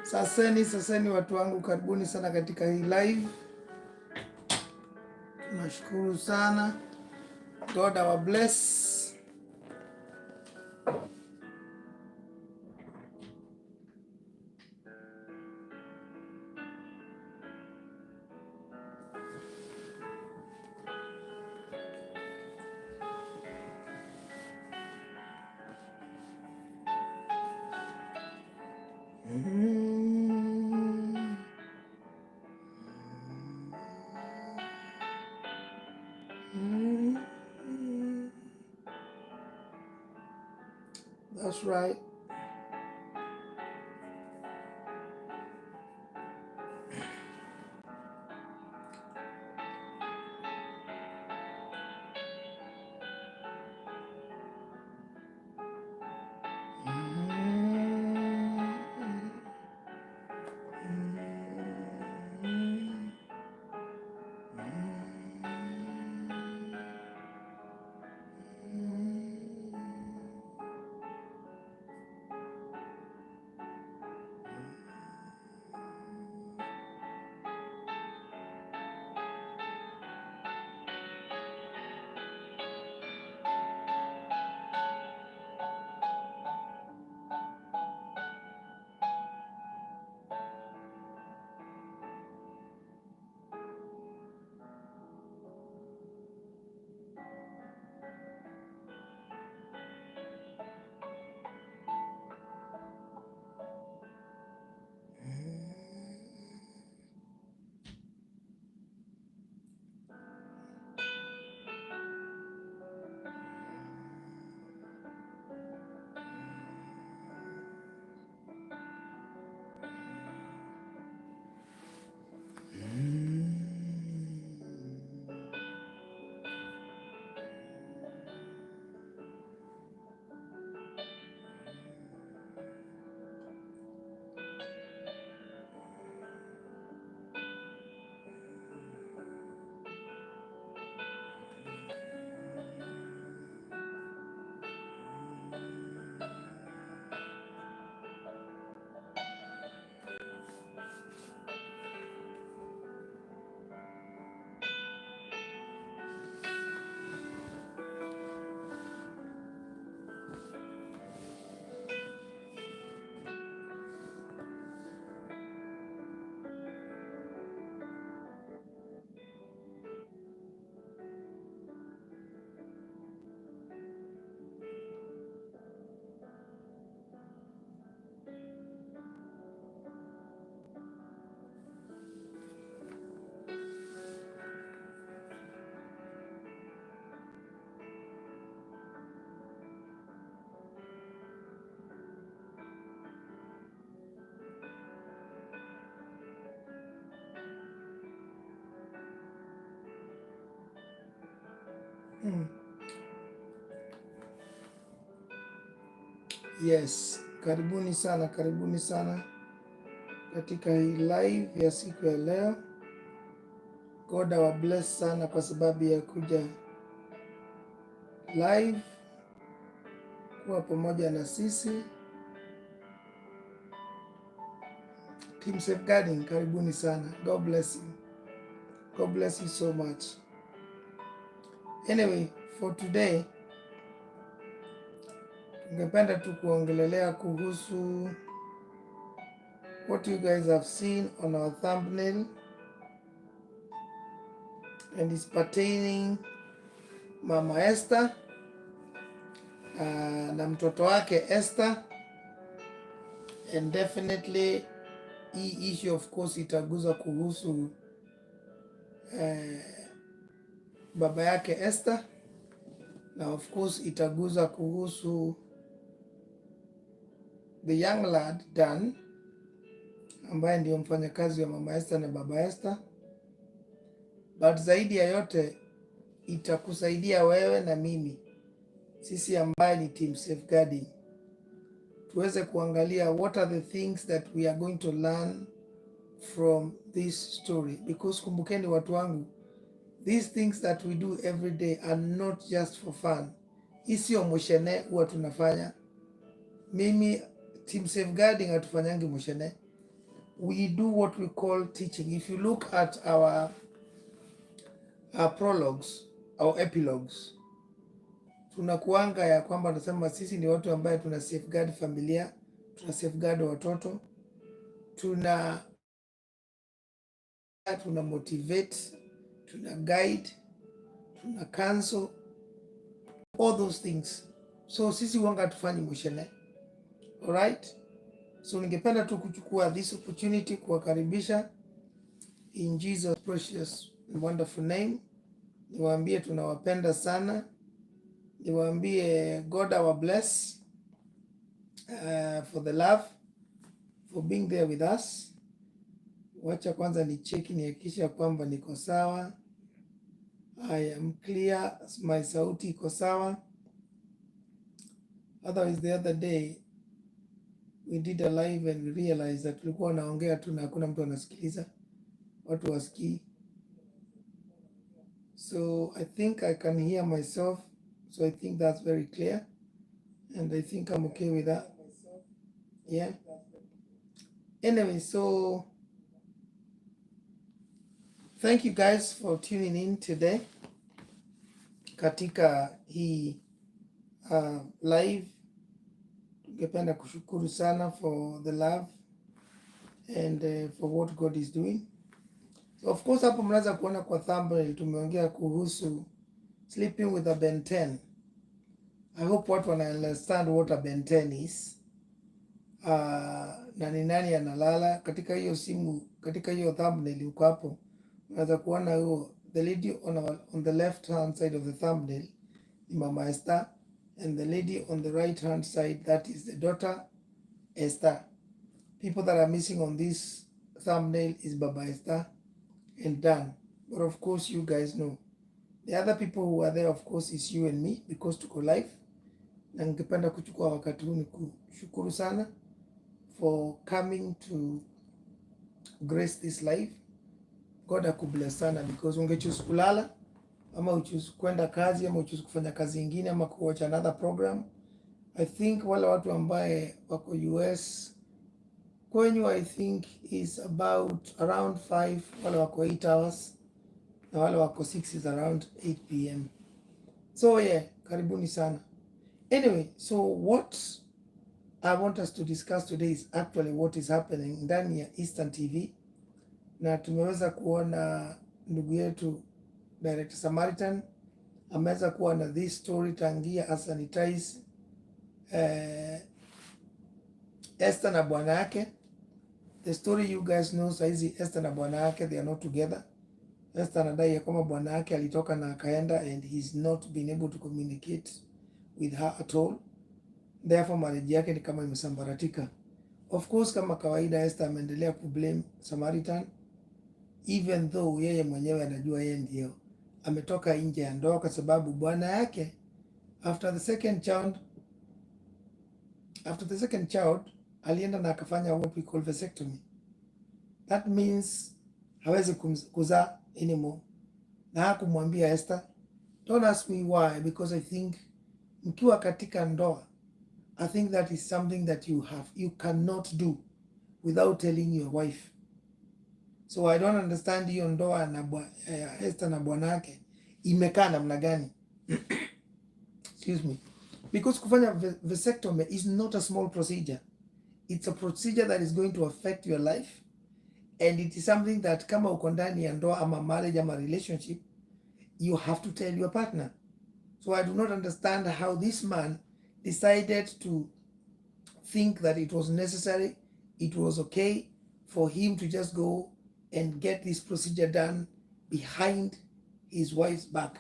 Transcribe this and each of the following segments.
Saseni watu wangu, karibuni sana katika hii live. Nashukuru sana. God our bless. That's right. Yes, karibuni sana katika hii live ya siku ya leo. God our bless sana kwa sababu ya kuja live kuwa pamoja na sisi. Team Safeguarding, karibuni sana. God bless you. God bless you so much. Anyway, for today ningependa tu kuongelelea kuhusu what you guys have seen on our thumbnail, and it's pertaining Mama Esther na mtoto wake Esther, and definitely hii issue of course itaguza kuhusu baba yake Esther, na of course itaguza kuhusu the young lad Dan ambaye ndio mfanyakazi wa Mama Esther na baba Esther. But zaidi ya yote itakusaidia wewe na mimi, sisi ambaye ni Team Safeguarding, tuweze kuangalia what are the things that we are going to learn from this story, because kumbukeni watu wangu, these things that we do every day are not just for fun. Hii sio moshene huwa tunafanya. Mimi team safeguarding hatufanyangi moshene. We do what we call teaching. If you look at our prologues, our epilogues, tunakuanga ya kwamba tunasema sisi ni watu ambaye tuna safeguard familia, tuna safeguard watoto, tuna motivate, tuna guide, tuna cancel, all those things. So sisi wanga tufanyi moshene. Alright? So ningependa tu kuchukua this opportunity kuwakaribisha in Jesus precious and wonderful name. Niwaambie tunawapenda sana. Niwaambie God our bless for the love, for being there with us. Wacha kwanza ni cheki nihakikisha kwamba niko sawa. I am clear, my sauti iko sawa. Otherwise the other day we did a live and we realized that tulikuwa naongea tu na hakuna mtu anasikiliza. Watu wasikii. So I think I can hear myself. So I think that's very clear. And I think I'm okay with that. Yeah. Anyway, so thank you guys for tuning in today. Katika hii live. Tungependa kushukuru sana for the love and for what God is doing. So of course hapo mnaweza kuona kwa thumbnail tumeongea kuhusu sleeping with a Ben 10. I hope watu wana understand what a Ben 10 is. Na ni nani analala katika hiyo simu, katika hiyo thumbnail uko hapo. Unaweza kuona huo the lady on the left hand side of the thumbnail ni Mama Esther, and the lady on the right hand side, that is the daughter Esther. People that are missing on this thumbnail is Baba Esther and Dan. But of course you guys know. The other people who are there of course is you and me, because tuko live. Na ningependa kuchukua wakati huu kushukuru sana for coming to grace this life. God akubless sana, because ungechoose kulala ama uchoose kwenda kazi ama uchoose kufanya kazi ingine ama kuwatch another program. I think wale watu ambaye wako US kwenyu I think is about around 5, wale wako 8 hours na wale wako 6 is around 8 p.m. So yeah, karibuni sana. Anyway, so what I want us to discuss today is actually what is happening ndani ya Eastern TV, na tumeweza kuona ndugu yetu Director Samaritan ameweza kuwa na this story tangia asanitize Esther na bwana yake. The story you guys know, saizi Esther na bwana yake they are not together. Esther anadai kama bwana yake alitoka na akaenda and he's not been able to communicate with her at all. Therefore marriage yake ni kama imesambaratika. Of course kama kawaida Esther ameendelea kublame Samaritan, even though yeye mwenyewe anajua yeye ndio ametoka nje ya ndoa, kwa sababu bwana yake after the second child alienda na akafanya what we call vasectomy. That means hawezi kuzaa anymore. Na hakumwambia Esther. Don't ask me why, because I think mkiwa katika ndoa, I think that is something that you cannot do without telling your wife. So I don't understand hiyo ndoa na Esther na bwana yake imekaa namna gani? Excuse me. Because kufanya vasectomy is not a small procedure. It's a procedure that is going to affect your life, and it is something that kama uko ndani ya ndoa ama marriage ama relationship, you have to tell your partner. So I do not understand how this man decided to think that it was necessary, it was okay for him to just go and get this procedure done behind his wife's back.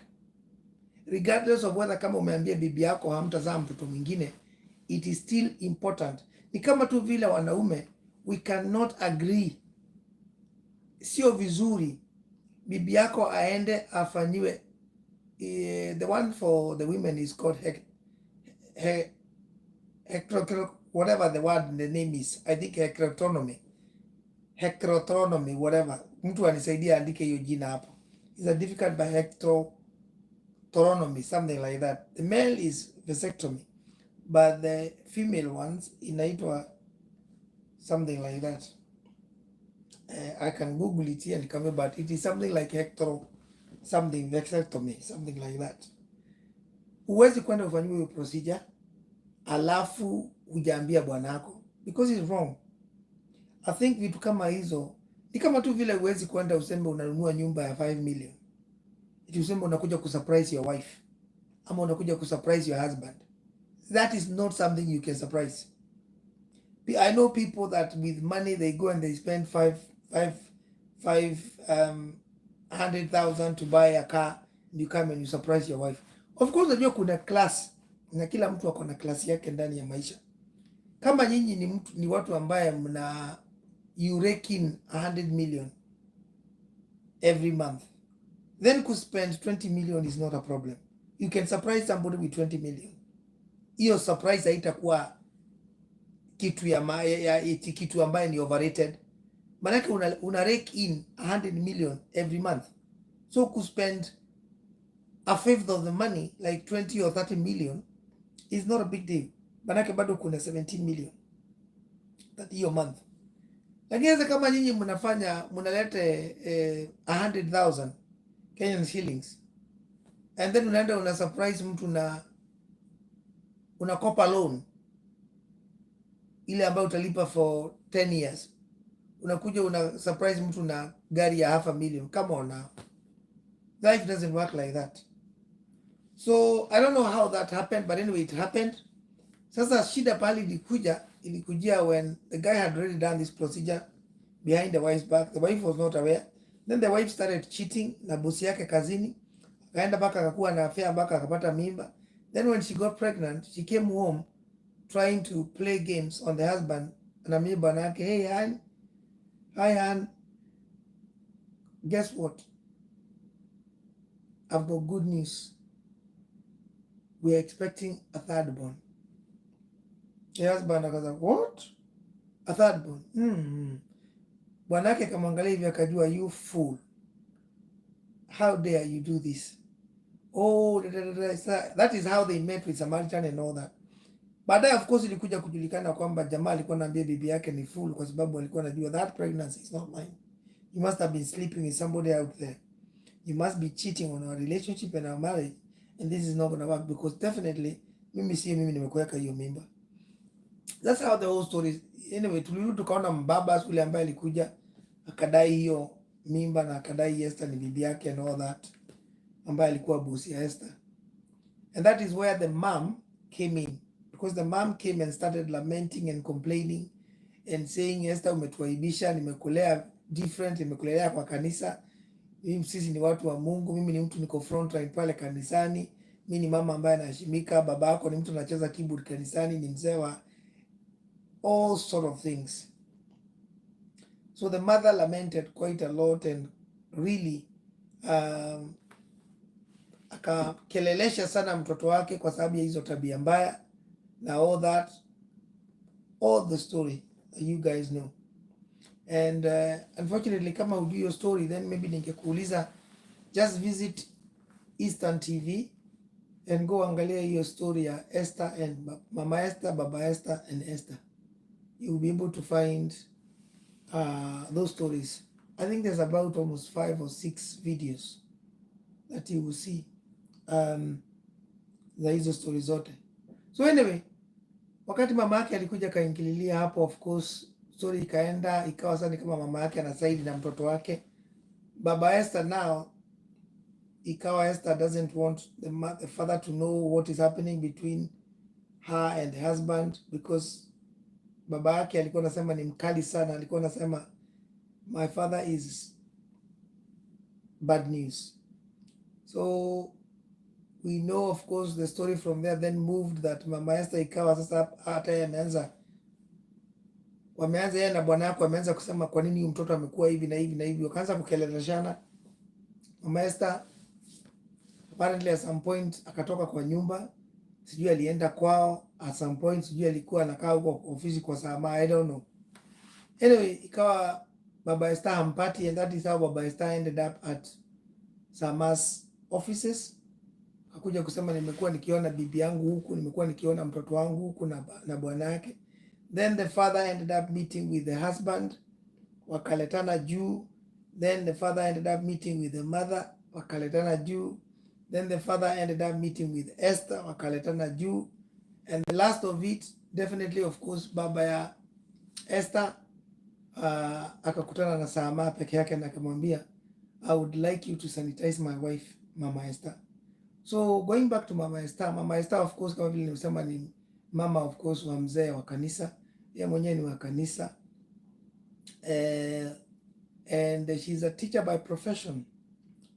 Regardless of whether kama umeambia bibi yako hamtazaa mtoto mwingine, it is still important. Ni kama tu vile wanaume, we cannot agree. Sio vizuri bibi yako aende afanyiwe the one for the women is called whatever the word, the name is, I think hysterectomy, whatever. Mtu anisaidia andike hiyo jina hapo. is a difficult by heterotomy, something like that. The male is vasectomy, but the female ones inaitwa something like that. I can Google it here and come, but it is something like something vasectomy, something like that. Huwezi kwenda ufanyiwe hiyo procedure alafu hujaambia bwanako, because it's wrong. I think vitu kama hizo ni kama tu vile huwezi kwenda useme unanunua nyumba ya 5 million. Iti useme unakuja kusurprise your wife ama unakuja kusurprise your husband. That is not something you can surprise. I know people that with money they go and they spend 100,000 to buy a car and you come and you surprise your wife. Of course, unajua kuna class na kila mtu ako na class yake ndani ya maisha. Kama nyinyi ni watu ambaye you rake in 100 million every month, then could spend 20 million is not a problem. You can surprise somebody with 20 million. Hiyo surprise haitakuwa kitu kitu ambaye ni overrated. Manake una rake in 100 million every month. So could spend a fifth of the money, like 20 or 30 million, is not a big deal. Manake bado kuna 17 million that hiyo month. Lakini kama nyinyi munalete 100,000 Kenyan shillings and then unaenda una surprise mtu na unakopa loan ile ambayo utalipa for 10 years, unakuja una surprise mtu na gari ya 500,000. Come on now, life doesn't work like that. So I don't know how that happened, but anyway it happened. Sasa shida pali ilikujia when the guy had already done this procedure behind the wife's back. The wife was not aware. Then the wife started cheating na bosi yake kazini, akaenda mpaka akakuwa na affair mpaka akapata mimba. Then when she got pregnant, she came home trying to play games on the husband. Anamwambia bwana yake, hey han, hi han, guess what, I've got good news, we are expecting a third born. The husband akaza, what, a third born? Bwana yake kamwangalia hivi akajua, you fool, how dare you do this? Oh, that is how they met with Samaritan and all that. Baadaye of course ilikuja kujulikana kwamba jamaa alikuwa anaambia bibi yake ni fool kwa sababu alikuwa anajua that pregnancy is not mine. You must have been sleeping with somebody out there. You must be cheating on our relationship and our marriage, and this is not going to work because definitely mimi nimekuweka hiyo mimba. That's how the whole story. Anyway, tulirudi tukaona mbaba yule ambaye alikuja akadai hiyo mimba na akadai Esther ni bibi yake and all that, ambaye alikuwa bosi ya Esther. And that is where the mom came in, because the mom came and started lamenting and complaining and saying, Esther, umetuaibisha, nimekulea different, nimekulea kwa kanisa, mimi sisi ni watu wa Mungu, mimi ni mtu niko front line pale kanisani, mimi ni mama ambaye anaheshimika, baba yako ni mtu anacheza keyboard kanisani, ni mzee wa all sort of things. So the mother lamented quite a lot and really akakelelesha sana mtoto wake kwa sababu ya hizo tabia mbaya na all that, all the story that you guys know. And unfortunately kama hujui hiyo story, then maybe ningekuuliza just visit Eastern TV and go angalia hiyo story ya Esther and Mama Esther, Baba Esther and Esther. You'll be able to find those stories. I think there's about almost 5 or 6 videos that you will see za hizo stories zote. So anyway, wakati mama yake alikuja kaingililia hapo, of course story ikaenda ikawa sana kama mama yake anasaidi na mtoto wake. Baba Esther now ikawa Esther doesn't want the father to know what is happening between her and the husband, because baba yake alikuwa anasema ni mkali sana, alikuwa anasema my father is bad news. So we know of course the story from there then moved that Mama Esther ikawa sasa hata wameanza yeye na bwana yako wameanza kusema kwa nini mtoto amekuwa hivi na hivi na hivi, wakaanza kukeleleshana. Mama Esther apparently at some point akatoka kwa nyumba, sijui alienda kwao at some point, sijui alikuwa anakaa huko ofisi kwa saa, I don't know. Anyway, ikawa Baba Esther hampati, and that is how Baba Esther ended up at Sama's offices, akakuja kusema nimekuwa nikiona bibi yangu huku, nimekuwa nikiona mtoto wangu huku na bwana yake. Then the father ended up meeting with the husband, wakaletana juu. Then the father ended up meeting with the mother, wakaletana juu. Then the father ended up meeting with Esther, wakaletana juu. And the last of it, definitely of course, baba ya Esther akakutana na Sama peke yake na akamwambia, I would like you to sanitize my wife, Mama Esther. So going back to Mama Esther, Mama Esther of course kama vile nimesema ni mama of course wa mzee wa kanisa. Yeye mwenyewe ni wa kanisa. And she's a teacher by profession.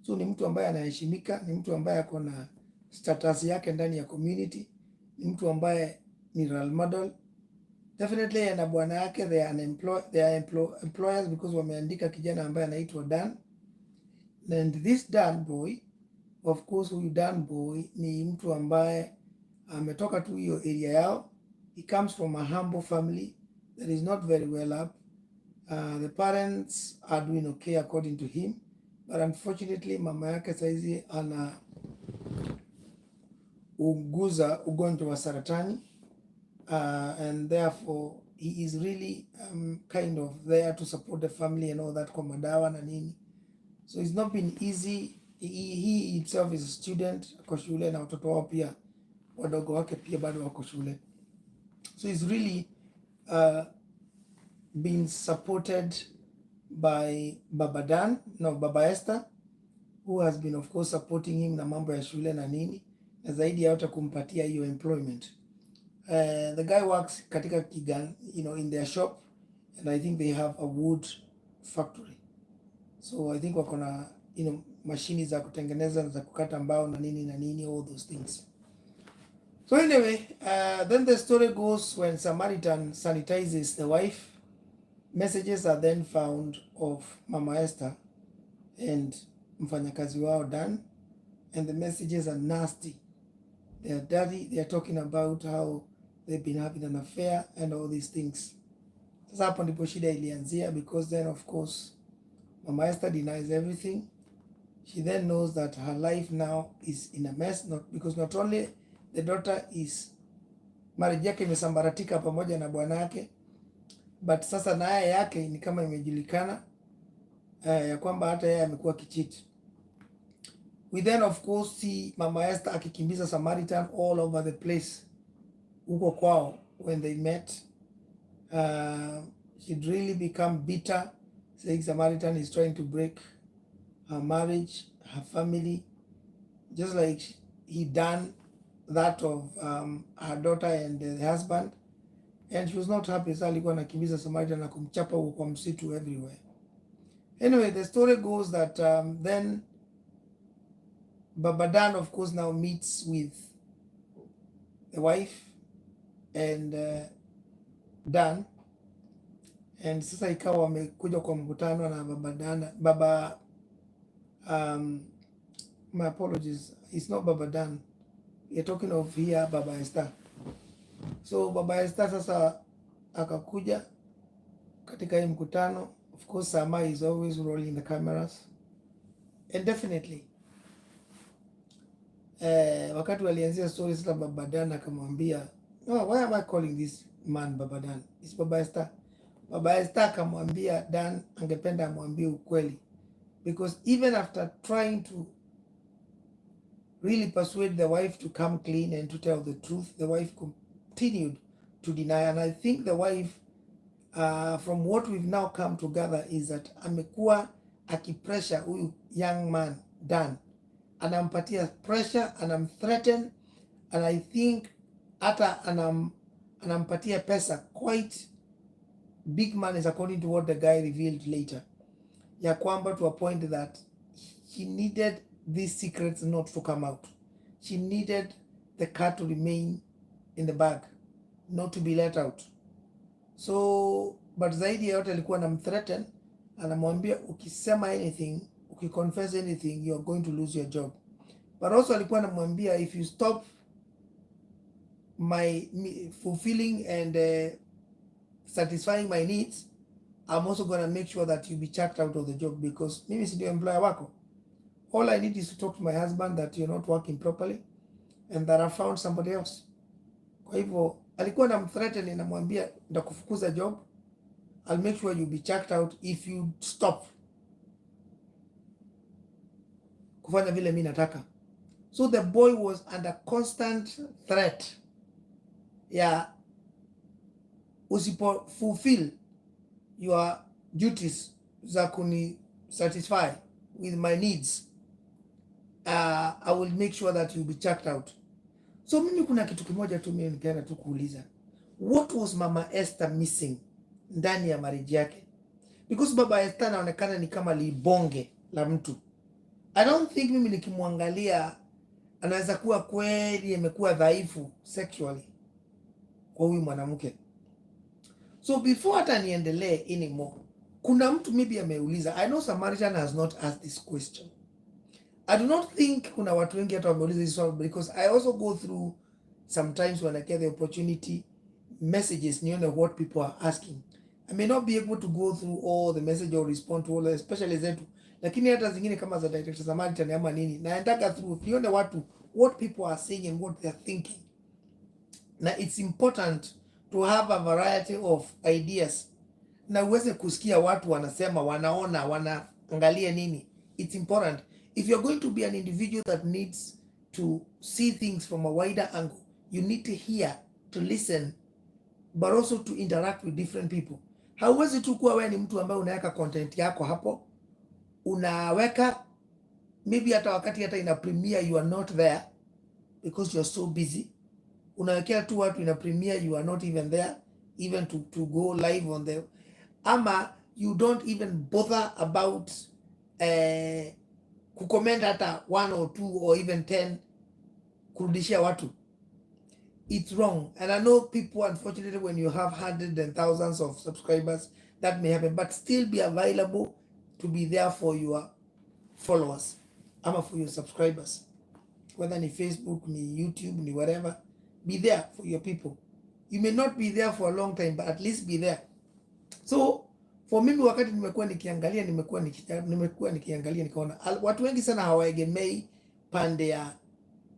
So ni mtu ambaye anaheshimika, ni mtu ambaye ako na status yake ndani ya community, ni mtu ambaye ni role model. Definitely na bwana yake they are employers because wameandika kijana ambaye anaitwa Dan. And this Dan boy, of course huyu Dan boy ni mtu ambaye ametoka tu hiyo area yao. He comes from a humble family that is not very well up. The parents are doing okay according to him, but unfortunately mama yake saizi ana uguza ugonjwa wa saratani, and therefore he is really kind of there to support the family and all that kwa madawa na nini. So it's not been easy. He himself is a student, ako shule na watoto wao pia wadogo wake pia bado wako shule. So he's really been supported by Baba Esther, who has been of course supporting him na mambo ya shule na nini, na zaidi ya yote kumpatia hiyo employment. The guy works katika Kigan, in their shop, and I think they have a wood factory. So I think wako na mashini za kutengeneza za kukata mbao na nini, all those things. So anyway, then the story goes when Samaritan sanitizes the wife, messages are then found of Mama Esther and mfanyakazi wao Dan, and the messages are nasty. They are dirty. They are talking about how they've been having an affair and all these things. Sasa hapo ndipo shida ilianzia, because then of course Mama Esther denies everything. She then knows that her life now is in a mess, not only the daughter is marriage yake imesambaratika pamoja na bwana yake, but sasa naye yake ni kama imejulikana ya kwamba hata yeye amekuwa kicheat. We then of course see Mama Esther akikimbiza Samaritan all over the place huko kwao. When they met, she'd really become bitter, saying Samaritan is trying to break her marriage, her family, just like he done that of her daughter and the husband. And she was not happy. So alikuwa anakimbiza Samaritan na kumchapa huko kwa msitu everywhere. Anyway, the story goes that then Baba Dan of course now meets with the wife and Dan, and sasa ikawa wamekuja kwa mkutano na Baba my apologies, it's not Baba Dan, you're talking of here Baba Esther. So Baba Esther sasa akakuja katika hii mkutano. Of course Sama is always rolling the cameras, and definitely wakati walianzia story sasa Baba Dan akamwambia, no, why am I calling this man Baba Dan? It's Baba Esther. Baba Esther akamwambia Dan angependa amwambie ukweli, because even after trying to really persuade the wife to come clean and to tell the truth, the wife continued to deny. And I think the wife, from what we've now come to gather, is that amekuwa akipressure huyu young man Dan, anampatia pressure, anamthreaten, and I think hata anampatia pesa, quite big money, according to what the guy revealed later, ya kwamba to a point that he needed these secrets not to come out. She needed the cat to remain in the bag, not to be let out. So but zaidi ya yote alikuwa anamthreaten, anamwambia ukisema anything, ukiconfess anything, you are going to lose your job. But also alikuwa anamwambia, if you stop my fulfilling and satisfying my needs, I'm also going to make sure that you be chucked out of the job, because mimi si ndio employer wako. All I need is to talk to my husband that you're not working properly and that I found somebody else. Kwa hivyo alikuwa na mthreaten, namwambia ndakufukuza job, I'll make sure you'll be checked out if you stop kufanya vile mimi nataka. So the boy was under constant threat ya usipo fulfill your duties za kuni satisfy with my needs, I will make sure that you'll be checked out. So mimi kuna kitu kimoja tu mimi nikaenda tu kuuliza, what was Mama Esther missing ndani ya marriage yake? Because Baba Esther anaonekana ni kama libonge la mtu. I don't think mimi nikimwangalia anaweza kuwa kweli amekuwa dhaifu sexually kwa huyu mwanamke. So before hata niendelee anymore, kuna mtu maybe ameuliza, I know Samaritan has not asked this question. I do not think kuna watu wengi hata wameuliza this one, because I also go through sometimes when I get the opportunity messages nione what people are asking. I may not be able to go through all the message or respond to all, especially zetu, lakini hata zingine kama za Director Samaritan ama nini, naendaga through nione watu what people are saying and what they are thinking. Na it's important to have a variety of ideas, na uweze kusikia watu wanasema, wanaona, wanaangalia nini. It's important. If you're going to be an individual that needs to see things from a wider angle, you need to hear, to listen, but also to interact with different people. Hauwezi tu kuwa wewe ni mtu ambaye unaweka content yako hapo, unaweka maybe hata wakati hata ina premiere you are not there because you're so busy. Unawekea tu watu ina premiere, you are not even there even to go live on the, ama you don't even bother about kucomment hata 1 or 2 or even 10 kurudishia watu. It's wrong. And I know people, unfortunately, when you have hundreds and thousands of subscribers, that may happen, but still be available to be there for your followers, ama for your subscribers, whether ni Facebook, ni YouTube, ni whatever. Be there for your people. You may not be there for a long time, but at least be there. So for mimi, wakati nimekuwa nikiangalia nikaona watu wengi sana hawaegemei pande ya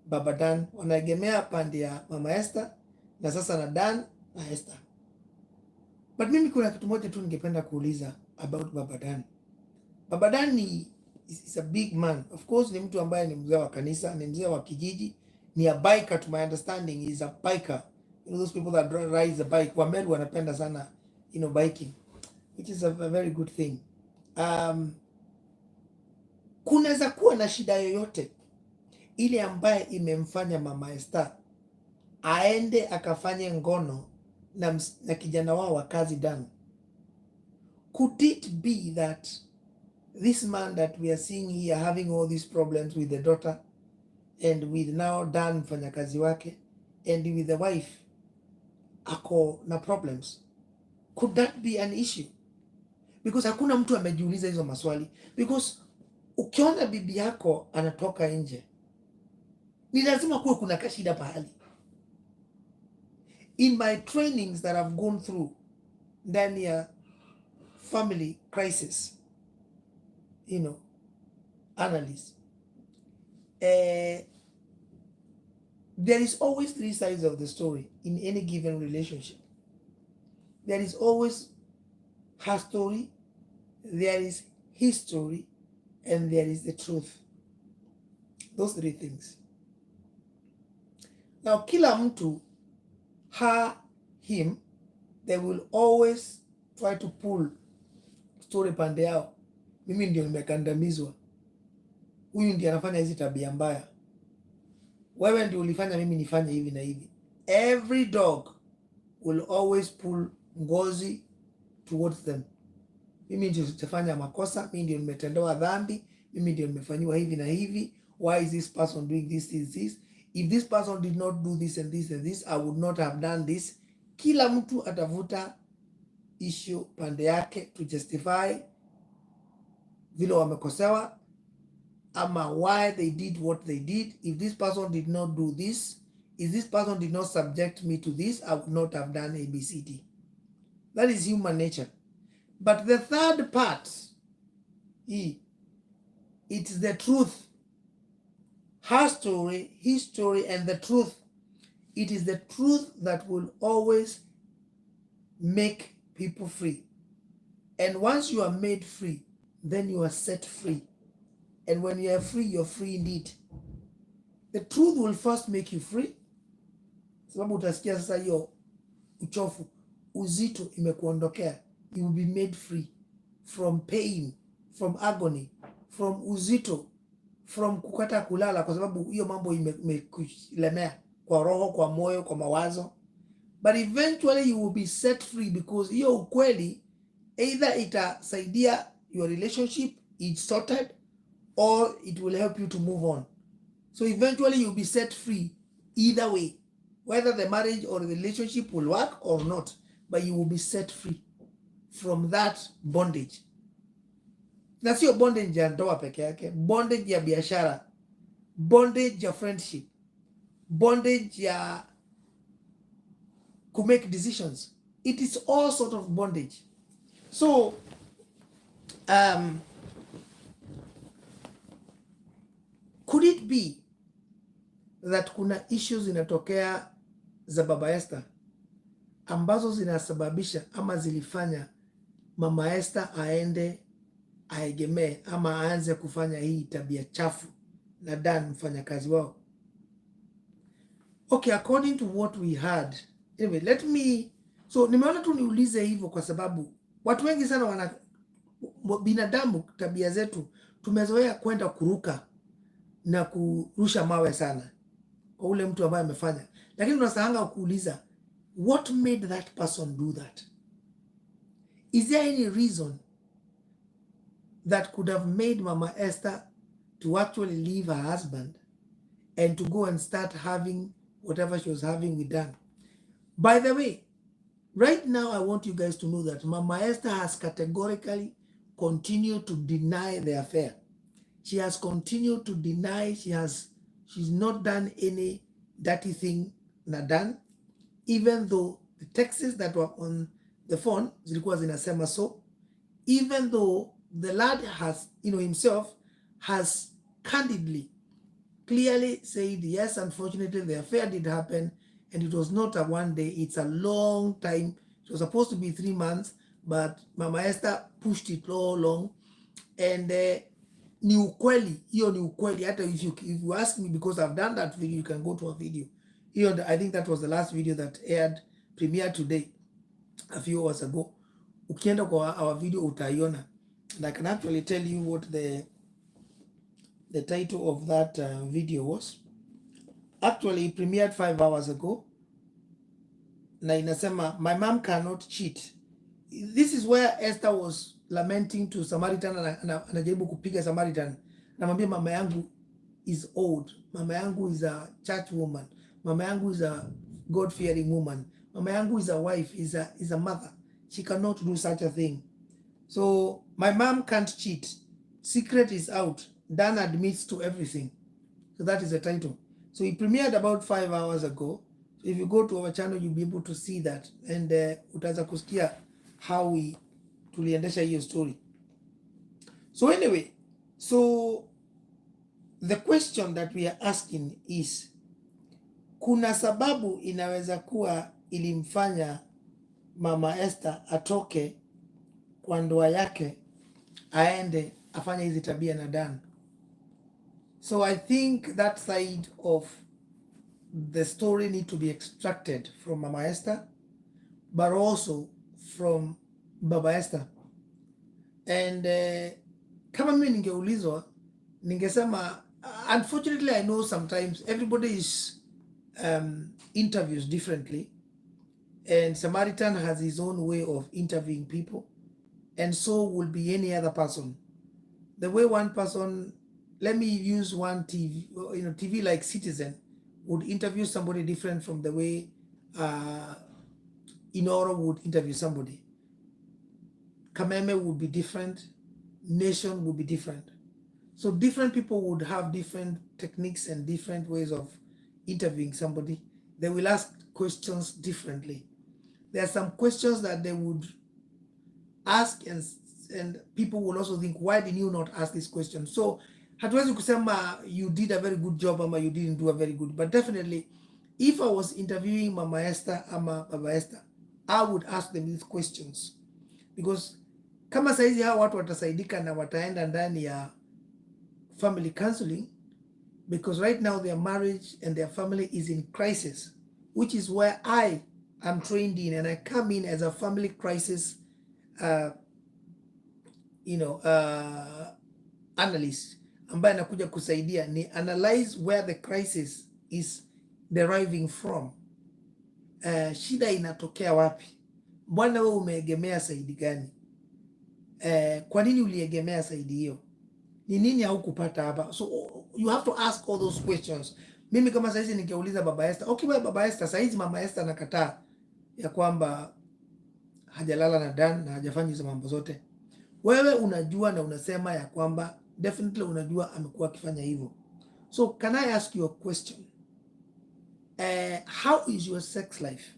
Baba Dan, wanaegemea pande ya Mama Esther, na sasa na Dan na Esther. But mimi kuna kitu moja tu ningependa kuuliza about Baba Dan. Baba Dan is a big man. Of course ni mtu ambaye ni mzee wa kanisa, ni mzee wa kijiji, ni a biker, to my understanding is a biker. You know, those people that ride the bike, Wameru wanapenda sana, you know, biking, which is a very good thing. Kunaweza kuwa na shida yoyote ile ambaye imemfanya Mama Esther aende akafanye ngono na kijana wao wa kazi Dan. Could it be that this man that we are seeing here having all these problems with the daughter and with now Dan mfanya kazi wake and with the wife ako na problems? Could that be an issue? Because hakuna mtu amejiuliza hizo maswali. Because ukiona bibi yako anatoka nje, ni lazima kuwe kuna kashida pahali. In my trainings that I've gone through ndani ya family crisis, you know, analysis, there is always 3 sides of the story in any given relationship. There is always her story, there is his story, and there is the truth. Those 3 things. Now, kila mtu, her, him, they will always try to pull story pande yao. Mimi ndio nimekandamizwa, huyu ndiye anafanya hizi tabia mbaya, wewe ndio ulifanya mimi nifanye hivi na hivi. Every dog will always pull ngozi towards them. Mimi ndio sitafanya makosa, mimi ndio nimetendewa dhambi, mimi ndio nimefanyiwa hivi na hivi. Why is this person doing this? If this person did not do this and this and this, I would not have done this. Kila mtu atavuta issue pande yake to justify vile wamekosewa, ama why they did what they did. If this person did not do this, if this person did not subject me to this, I would not have done ABCD. That is human nature. But the third part, it's the truth her story, his story, and the truth. It is the truth that will always make people free. And once you are made free, then you are set free. And when you are free, you're free indeed. The truth will first make you free. Sababu utasikia sasa hiyo uchofu, uzito imekuondokea. You will be made free from pain, from agony, from uzito, from kukata kulala, kwa sababu hiyo mambo imekulemea kwa roho, kwa moyo, kwa mawazo. But eventually you will be set free, because hiyo ukweli either itasaidia your relationship, it's sorted, or it will help you to move on. So eventually you'll be set free either way, whether the marriage or the relationship will work or not, but you will be set free from that bondage. Na sio bondage ya ndoa peke yake, bondage ya biashara, bondage ya friendship, bondage ya to make decisions. It is all sort of bondage. So could it be that kuna issues zinatokea za baba Esther ambazo zinasababisha ama zilifanya mama Esther aende aegemee ama aanze kufanya hii tabia chafu na Dan, mfanyakazi wao? Okay, according to what we heard. Anyway, so nimeona tu niulize hivyo kwa sababu watu wengi sana binadamu, tabia zetu tumezoea kwenda kuruka na kurusha mawe sana kwa ule mtu ambaye amefanya, lakini unasahanga kuuliza what made that person do that. Is there any reason that could have made Mama Esther to actually leave her husband and to go and start having whatever she was having with Dan? By the way, right now I want you guys to know that Mama Esther has categorically continued to deny the affair. She has continued to deny she's not done any dirty thing na Dan, even though the texts that were on the phone zilikuwa zinasema so, even though the lad has, himself has candidly, clearly said, yes, unfortunately the affair did happen, and it was not a one day, it's a long time. It was supposed to be 3 months, but Mama Esther pushed it all along. And ni ukweli, hiyo ni ukweli. Hata if you ask me, because I've done that video, you can go to a video. I think that was the last video that premiered today, a few hours ago. Ukienda kwa our video utaiona. And I can actually tell you what the title of that video was. Actually, it premiered 5 hours ago. Na inasema, my mom cannot cheat. This is where Esther was lamenting to Samaritan, anajaribu kupiga Samaritan. Namwambia mama yangu is old. Mama yangu is a church woman. Mama yangu is a God-fearing woman. Mama yangu is a wife, is a mother. She cannot do such a thing. So my mom can't cheat. Secret is out. Dan admits to everything. So that is the title. So it premiered about 5 hours ago. So if you go to our channel, you'll be able to see that. And utaanza kusikia how we tuliendesha hiyo story. So anyway, so the question that we are asking is, kuna sababu inaweza kuwa ilimfanya Mama Esther atoke kwa ndoa yake aende afanye hizi tabia na Dan? So I think that side of the story need to be extracted from Mama Esther, but also from Baba Esther. And kama mimi ningeulizwa, ningesema, unfortunately I know sometimes everybody is interviews differently, and Samaritan has his own way of interviewing people, and so will be any other person. The way one person, let me use one TV, TV like Citizen would interview somebody different from the way Inoro would interview somebody. Kameme would be different. Nation would be different. So different people would have different techniques and different ways of interviewing somebody. They will ask questions differently. There are some questions that they would ask, and people will also think, why did you not ask this question? So hatuwezi kusema you did a very good job ama you didn't do a very good, but definitely if I was interviewing Mama Esther ama Baba Esther, I would ask them these questions, because kama saizi hao watu watasaidika na wataenda ndani ya family counseling, because right now their marriage and their family is in crisis, which is where I am trained in, and I come in as a family crisis analyst ambaye anakuja kusaidia ni analyze where the crisis is deriving from. Shida inatokea wapi? Mbona wewe umeegemea saidi gani? Kwa nini uliegemea saidi hiyo? Ni nini haukupata hapa? So you have to ask all those questions. Mimi kama saizi ningeuliza Baba Esther, okay Baba Esther, saizi Mama Esther anakataa ya kwamba hajalala na Dan na hajafanya hizo mambo zote. Wewe unajua na unasema ya kwamba definitely unajua amekuwa akifanya hivyo. So can I ask you a question? How is your sex life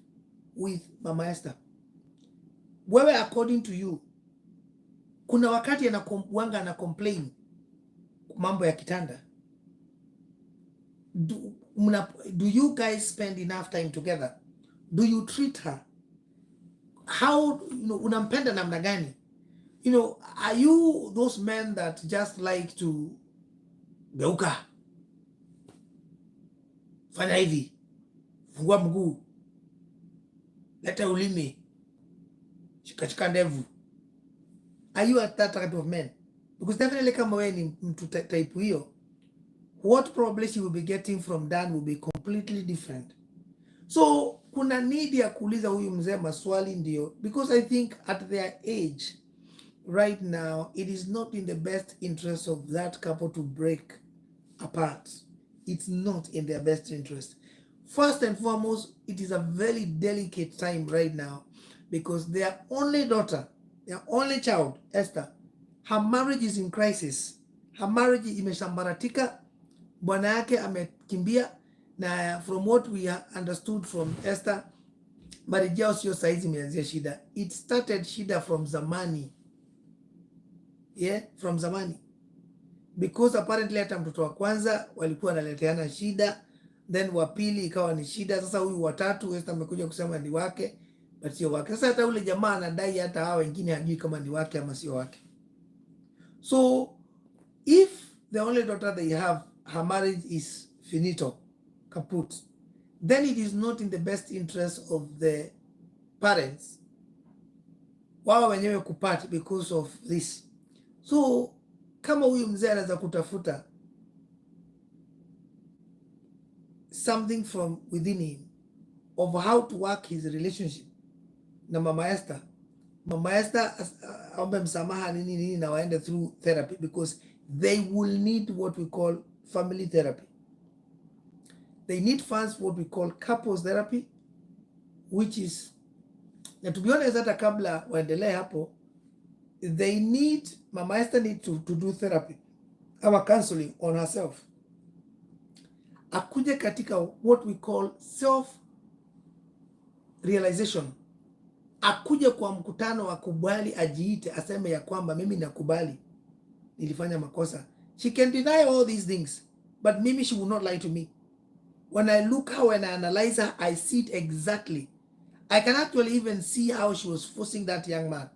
with Mama Esther? Wewe according to you, kuna wakati wanga ana complain mambo ya kitanda. Do you guys spend enough time together? Do you treat her? How, unampenda namna gani? Are you those men that just like to geuka, fanya hivi, fungua mguu, leta ulimi, shika ndevu? Are you that type of man? Because definitely kama wewe ni mtu type hiyo, what probably she will be getting from Dan will be completely different. So kuna need ya kuuliza huyu mzee maswali ndio, because I think at their age right now it is not in the best interest of that couple to break apart. It's not in their best interest. First and foremost, it is a very delicate time right now, because their only daughter, their only child, Esther, her marriage is in crisis. Her marriage imeshambaratika, bwana yake amekimbia, na from what we understood from Esther, marriage yao sio saizi imeanzia shida. It started shida from zamani. Yeah, from zamani. Because apparently hata mtoto wa kwanza walikuwa wanaleteana shida, then wa pili ikawa ni shida. Sasa huyu watatu Esther amekuja kusema ni wake, but sio wake. Sasa hata ule jamaa anadai hata hao wengine hajui kama ni wake ama sio wake. So if the only daughter they have, her marriage is finito, kaput, then it is not in the best interest of the parents wao wenyewe kupart because of this. So kama huyu mzee anaweza kutafuta something from within him of how to work his relationship na Mama Esther, Mama Esther aombe msamaha nini na waende through therapy, because they will need what we call family therapy. They need first what we call couples therapy, which is, na to be honest, hata kabla waendelee hapo, they need, Mama Esther need to do therapy ama counseling on herself. Akuje katika what we call self realization. Akuje kwa mkutano wa kubali, ajiite, aseme ya kwamba mimi nakubali nilifanya makosa. She can deny all these things, but mimi, she will not lie to me. When I look her, when I analyze her, I see it exactly. I can actually even see how she was forcing that young man.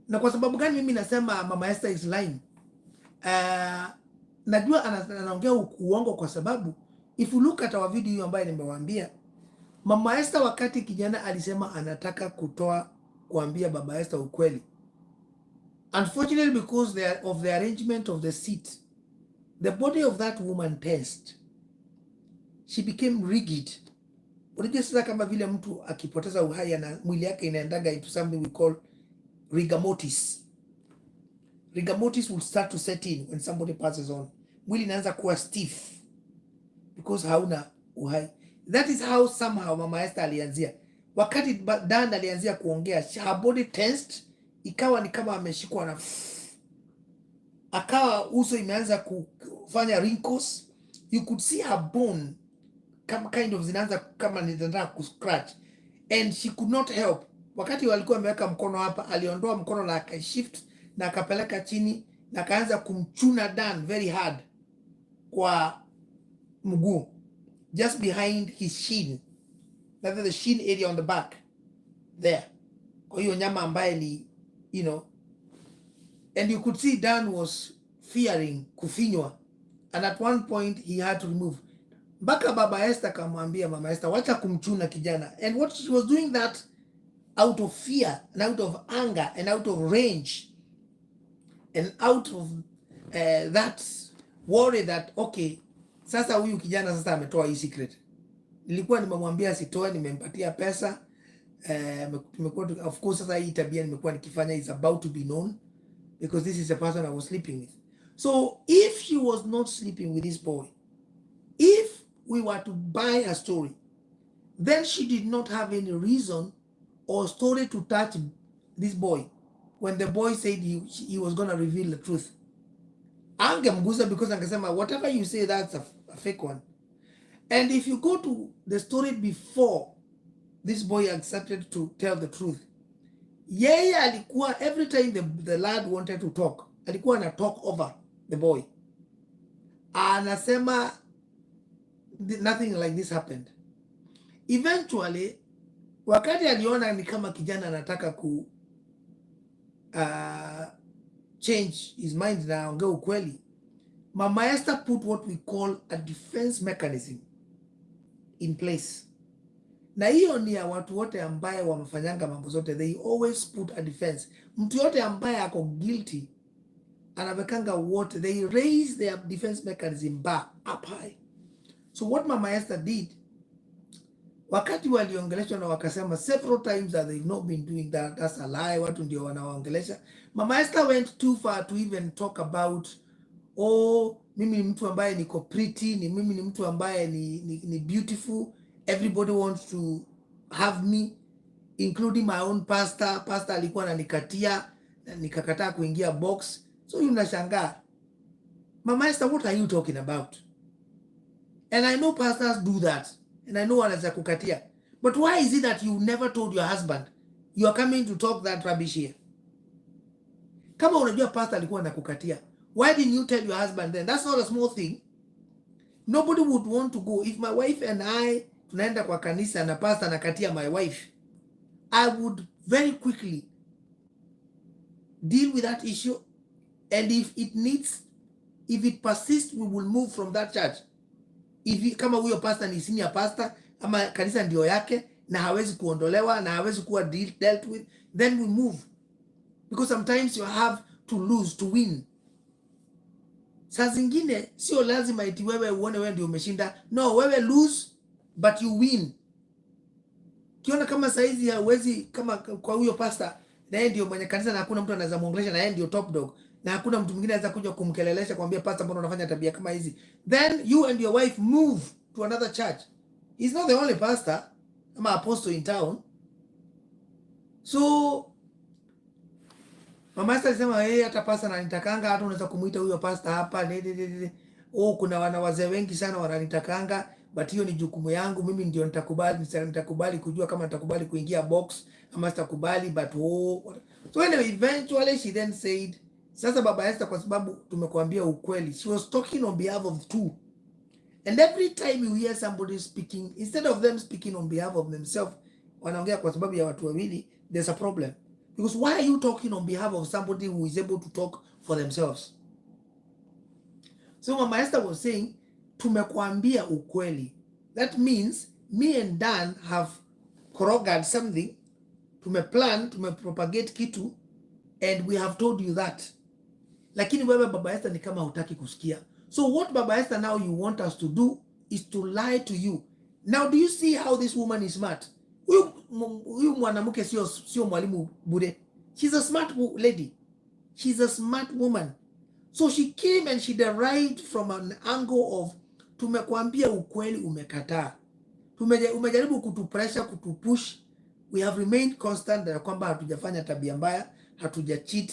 Na kwa sababu gani mimi nasema Mama Esther is lying? Najua anaongea uongo kwa sababu if you look at our video hiyo ambayo nimewaambia, Mama Esther wakati kijana alisema anataka kuambia Baba Esther ukweli, unfortunately because of the arrangement of the seat, the body of that woman tensed. She became rigid. Unajua sasa kama vile mtu akipoteza uhai na mwili yake inaendaga into something we call rigor mortis. Rigor mortis will start to set in when somebody passes on. Mwili inaanza kuwa stiff because hauna uhai. That is how somehow Mama Esther alianzia. Wakati Dan alianzia kuongea, her body tensed, ikawa ni kama ameshikwa na akawa uso imeanza kufanya wrinkles. You could see her bone kama kind of zinaanza kama nitaka kuscratch, and she could not help. Wakati walikuwa ameweka mkono hapa, aliondoa mkono na akashift na akapeleka chini, na kaanza kumchuna Dan very hard kwa mguu, just behind his shin, that's the shin area on the back there. Kwa hiyo nyama ambaye ni, you know, and you could see Dan was fearing kufinywa, and at one point he had to remove. Mpaka baba Esther kamwambia mama Esther, wacha kumchuna kijana. And what she was doing that out of fear and out of anger and out of rage and out of that worry that okay, sasa huyu kijana sasa ametoa hii secret. Nilikuwa nimemwambia sitoe, nimempatia pesa. Of course sasa hii tabia nimekuwa nikifanya is about to be known because this is the person I was sleeping with. So if she was not sleeping with this boy, if we were to buy her story, then she did not have any reason or story to touch this boy when the boy said he was going to reveal the truth. Angemguza because angesema whatever you say, that's a fake one. And if you go to the story before this boy accepted to tell the truth, yeye alikuwa, every time the lad wanted to talk, alikuwa ana talk over the boy. Anasema nothing like this happened. Eventually, wakati aliona ni kama kijana anataka ku change his mind na aongee ukweli, Mama Esther put what we call a defense mechanism in place. Na hiyo ni ya watu wote ambaye wamefanyanga mambo zote, they always put a defense. Mtu yote ambaye ako guilty anawekanga wote, they raise their defense mechanism bar up high. So what Mama Esther did, wakati waliongeleshwa na wakasema several times that they've not been doing that, that's a lie, watu ndio wanawaongelesha. Mama Esther went too far to even talk about, oh, mimi ni mtu ambaye niko pretty, ni mimi ni mtu ambaye ni beautiful, everybody wants to have me, including my own pastor. Pastor alikuwa ananikatia, nikakataa kuingia box. So unashangaa, Mama Esther, what are you talking about? And I know pastors do that, and I know wanaweza kukatia. But why is it that you never told your husband you are coming to talk that rubbish here? Kama unajua pastor alikuwa anakukatia, why didn't you tell your husband then? That's not a small thing. Nobody would want to go. If my wife and I tunaenda kwa kanisa na pastor anakatia my wife, I would very quickly deal with that issue, and if it persists, we will move from that church. Kama huyo pastor ni senior pastor ama kanisa ndio yake na hawezi kuondolewa na hawezi kuwa dealt with, then we move, because sometimes you have to lose to win. Saa zingine sio lazima eti wewe uone wewe ndio umeshinda. No, wewe lose but you win. Kiona kama saizi hawezi, kama kwa huyo pastor na yeye ndio mwenye kanisa na hakuna mtu anaweza muongelesha, na yeye ndio top dog na hakuna mtu mwingine anaweza kuja kumkelelesha kumwambia pastor, mbona unafanya tabia kama hizi, then you and your wife move to another church. He's not the only pastor ama apostle in town. So Mama Esther alisema hata pastor ananitakanga, hata unaweza kumuita huyo pastor hapa. Oh, kuna wazee wengi sana wananitakanga, but hiyo ni jukumu yangu mimi, ndio nitakubali kujua kama nitakubali kuingia box ama sitakubali, but so anyway, eventually she then said, sasa Baba Esther, kwa sababu tumekuambia ukweli, she was talking on behalf of two. And every time you hear somebody speaking, instead of them speaking on behalf of themselves, wanaongea kwa sababu ya watu wawili, there's a problem. Because why are you talking on behalf of somebody who is able to talk for themselves? So Mama Esther was saying, tumekuambia ukweli. That means me and Dan have choreographed something, tumeplan, tumepropagate kitu, and we have told you that. Lakini wewe Baba Esther ni kama hutaki kusikia. So what Baba Esther now you want us to do is to lie to you. Now do you see how this woman is smart? Huyu mwanamke sio mwalimu bure. She's a smart lady. She's a smart woman. So she came and she derived from an angle of, tumekuambia ukweli, umekataa. Umejaribu kutupressure, kutupush. We have remained constant na kwamba hatujafanya tabia mbaya, hatuja cheat.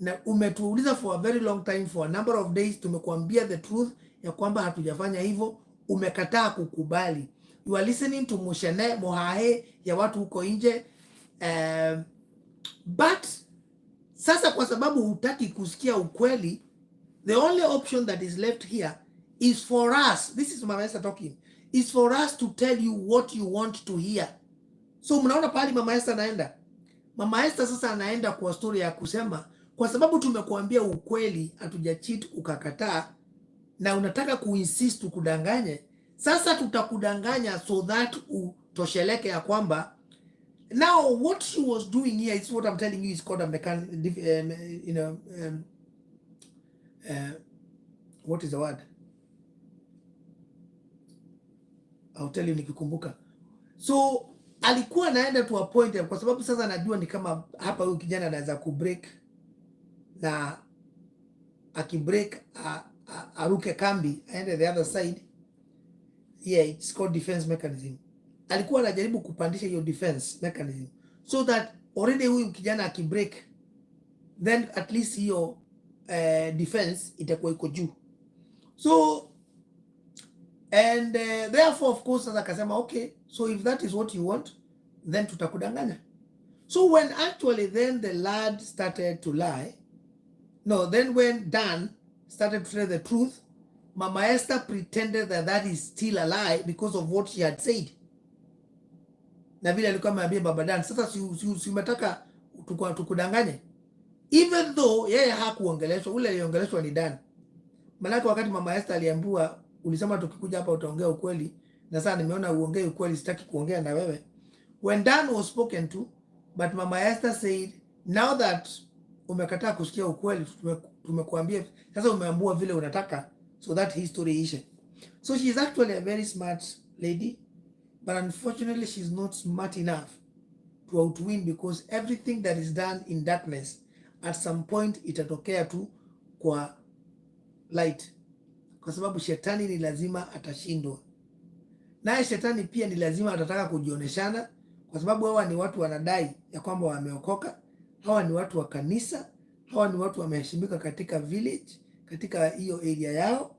Na umetuuliza for a very long time, for a number of days, tumekuambia the truth ya kwamba hatujafanya hivyo, umekataa kukubali. You are listening to mushene mohahe ya watu huko nje. But Sasa kwa sababu hutaki kusikia ukweli, the only option that is left here is for us, this is Mama Esther talking, is for us to tell you what you want to hear. So mnaona pahali Mama Esther anaenda. Mama Esther sasa anaenda kwa story ya kusema, kwa sababu tumekuambia ukweli, hatujacheat ukakataa, na unataka kuinsist tukudanganye, sasa tutakudanganya so that utosheleke ya kwamba. Now what she was doing here is what I'm telling you is called a mechanic, what is the word? I'll tell you nikikumbuka. So alikuwa anaenda to a point, kwa sababu sasa najua ni kama hapa huyu kijana anaweza kubreak, na akibreak aruke kambi aende the other side. Yeah, it's called defense mechanism. Alikuwa anajaribu kupandisha hiyo defense mechanism so that already huyu kijana akibreak, then at least hiyo defense itakuwa iko juu. So and therefore of course sasa akasema okay, so if that is what you want, then tutakudanganya. So when actually then the lad started to lie, no, then when Dan started to tell the truth, Mama Esther pretended that that is still a lie because of what she had said. Na vile alikuwa ameambia baba Dan, sasa si umetaka tukudanganye, even though yeye hakuongeleshwa, ule aliongeleshwa ni Dan. Maana wakati Mama Esther aliambiwa, ulisema tukikuja hapa utaongea ukweli, na sasa nimeona uongee ukweli, sitaki kuongea na wewe. When Dan was spoken to, but Mama Esther said, now that umekataa kusikia ukweli, tumekuambia sasa, umeambua vile unataka, so that history ishe. So she's actually a very smart lady, but unfortunately she's not smart enough to outwin, because everything that is done in darkness at some point itatokea tu kwa light, kwa sababu shetani ni lazima atashindwa. Naye shetani pia ni lazima atataka kujioneshana, kwa sababu hawa ni watu wanadai ya kwamba wameokoka, hawa ni watu wa kanisa, hawa ni watu wameheshimika katika village, katika hiyo area yao,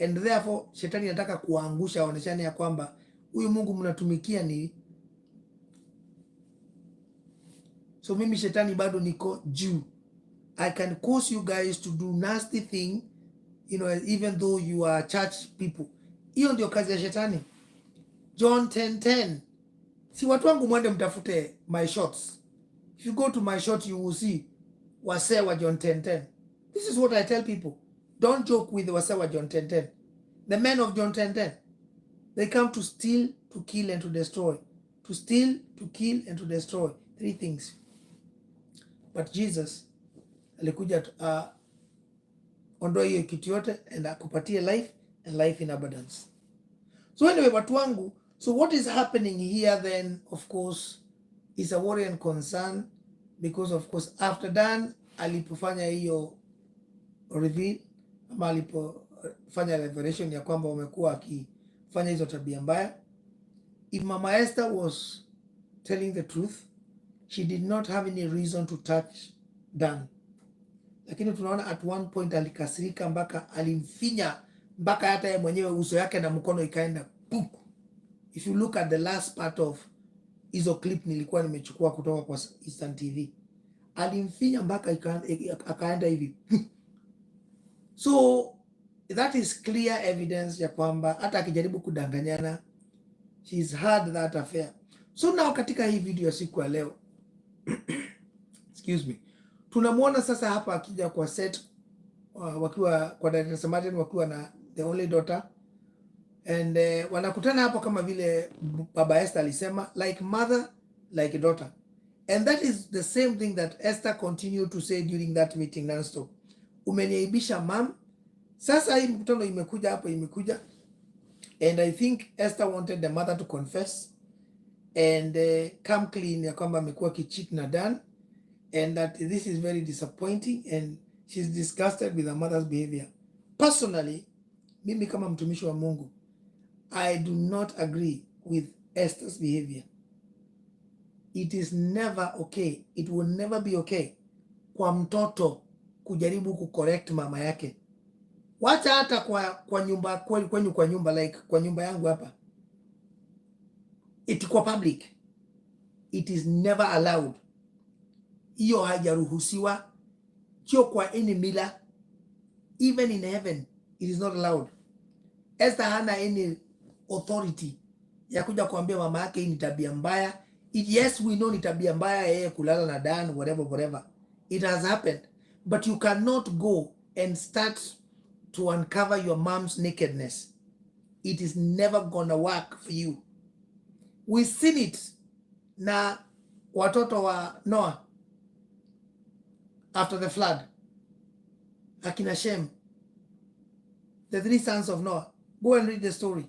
and therefore shetani anataka kuangusha, waoneshane ya kwamba huyu Mungu mnatumikia ni. So mimi shetani bado niko juu. I can cause you guys to do nasty thing, you know, even though you are church people. Hiyo ndio kazi ya shetani. John 10:10. Si watu wangu mwende mtafute my shots. If you go to my shot, you will see wase wa John 10:10. This is what I tell people. Don't joke with wase wa John 10:10. The men of John 10:10. They come to steal, to kill, and to destroy. To steal, to kill, and to destroy. 3 things. But Jesus alikuja ondoa hiyo kitu yote and akupatie life, and life in abundance. So anyway, watu wangu, so what is happening here then, of course, is a worry and concern, because of course after Dan alipofanya hiyo reveal, ama alipofanya revelation ya kwamba wamekuwa akifanya hizo tabia mbaya, if Mama Esther was telling the truth, she did not have any reason to touch Dan. Lakini tunaona at one point alikasirika mpaka alimfinya, mpaka hata yeye mwenyewe uso yake na mkono ikaenda puk. If you look at the last part of hizo clip nilikuwa nimechukua kutoka kwa Eastern TV, alimfinya mpaka akaenda hivi. So that is clear evidence ya kwamba hata akijaribu kudanganyana, she's had that affair. So now katika hii video ya siku ya leo excuse me, tunamwona sasa hapa akija kwa set, wakiwa kwa Director Martin, wakiwa na the only daughter, and wanakutana hapo kama vile Baba Esther alisema, like mother like daughter, and that is the same thing that Esther continued to say during that meeting non-stop. Umeniaibisha mam. Sasa hii mkutano imekuja hapo, imekuja, and I think Esther wanted the mother to confess and come clean ya kwamba amekuwa kicheat na Dan, and that this is very disappointing, and she's disgusted with her mother's behavior. Personally, mimi kama mtumishi wa Mungu, I do not agree with Esther's behavior. It is never okay. It will never be okay kwa mtoto kujaribu kucorrect mama yake. Wacha hata kwa nyumba kwenyu, kwa nyumba, like kwa nyumba yangu hapa, it kwa public, it is never allowed. Hiyo hajaruhusiwa sio kwa any mila. Even in heaven it is not allowed. Esther hana any authority ya kuja kuambia mama yake hii ni tabia mbaya. Yes, we know ni tabia mbaya yeye kulala na Dan, whatever. It has happened. But you cannot go and start to uncover your mom's nakedness. It is never gonna work for you. We seen it na watoto wa Noah after the flood. Akina Shem, the 3 sons of Noah. Go and read the story.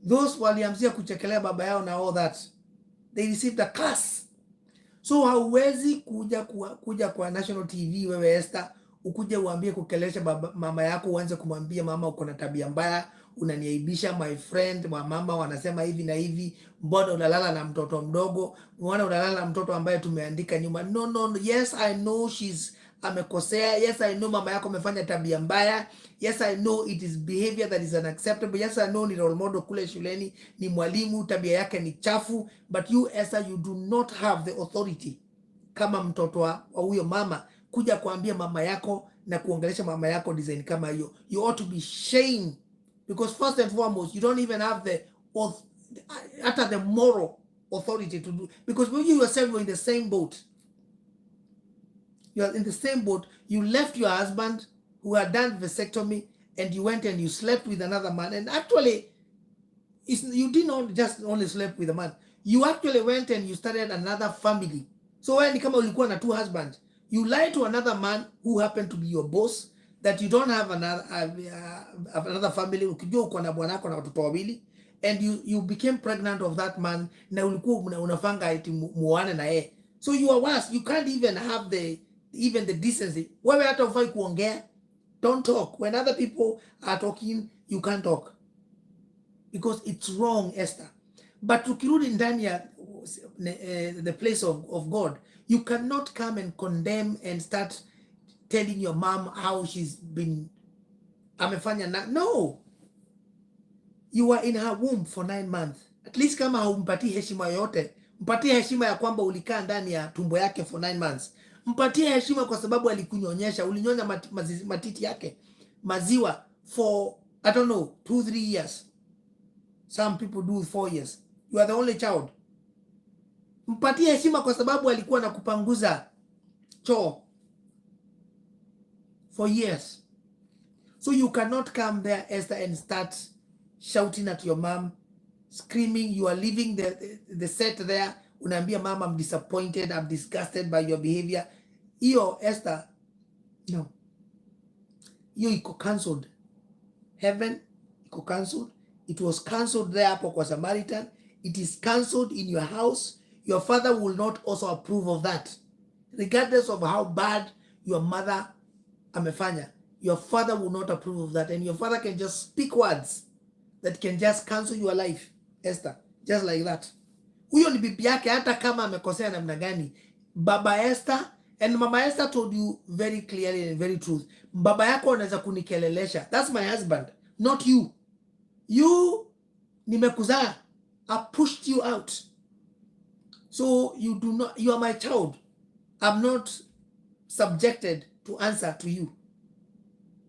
Those waliamzia kuchekelea baba yao na all that, they received a curse. So hauwezi kuja kwa national TV wewe Esther, ukuje uambie kukelesha mama yako, uanze kumwambia mama uko na tabia mbaya, unaniaibisha my friend, mama wanasema hivi na hivi, mbona unalala na mtoto mdogo, mbona unalala na mtoto ambaye tumeandika nyuma. No. Yes, I know she's amekosea. Yes, I know mama yako amefanya tabia mbaya. Yes, I know it is behavior that is unacceptable. Yes, I know ni role model kule shuleni, ni mwalimu, tabia yake ni chafu. But you Esther, you do not have the authority kama mtoto wa huyo mama kuja kuambia mama yako na kuongelesha mama yako design kama hiyo. You ought to be shamed, because first and foremost you don't even have the moral authority to do, because when you yourself were in the same boat. You are in the same boat. You left your husband who had done vasectomy and you went and you slept with another man. And actually, you did not just only slept with a man. You actually went and you started another family. So when kama ulikuwa na 2 husbands, you lied to another man who happened to be your boss that you don't have another family. Ukijua uko na bwanako na watoto wawili, and you became pregnant of that man, na ulikuwa unafanga eti muone na yeye. So you are worse. You can't even have the decency. Wewe hata ufai kuongea. Don't talk. When other people are talking, you can't talk, because it's wrong, Esther. But tukirudi ndani ya the place of God, you cannot come and condemn and start telling your mom how she's been amefanya. No. You were in her womb for 9 months. At least kama haumpatii heshima yote, mpatie heshima ya kwamba ulikaa ndani ya tumbo yake for 9 months. Mpatie heshima kwa sababu alikunyonyesha, ulinyonya matiti yake maziwa for I don't know 2-3 years. Some people do 4 years. You are the only child. Mpatie heshima kwa sababu alikuwa na kupanguza choo for years. So you cannot come there, Esther, and start shouting at your mom, screaming. You are leaving the set there. Unaambia mama, I'm disappointed, I'm disgusted by your behavior. Iyo Esther, no. Iyo iko cancelled. Heaven iko cancelled. It was cancelled there hapo kwa Samaritan. It is cancelled in your house. Your father will not also approve of that. Regardless of how bad your mother amefanya, your father will not approve of that. And your father can just speak words that can just cancel your life, Esther. Just like that. Huyo ni bibi yake, hata kama amekosea namna gani. Baba Esther and Mama Esther told you very clearly and very truth. Baba yako anaweza kunikelelesha. That's my husband, not you. You nimekuzaa. I pushed you out. So you are my child. I'm not subjected to answer to you.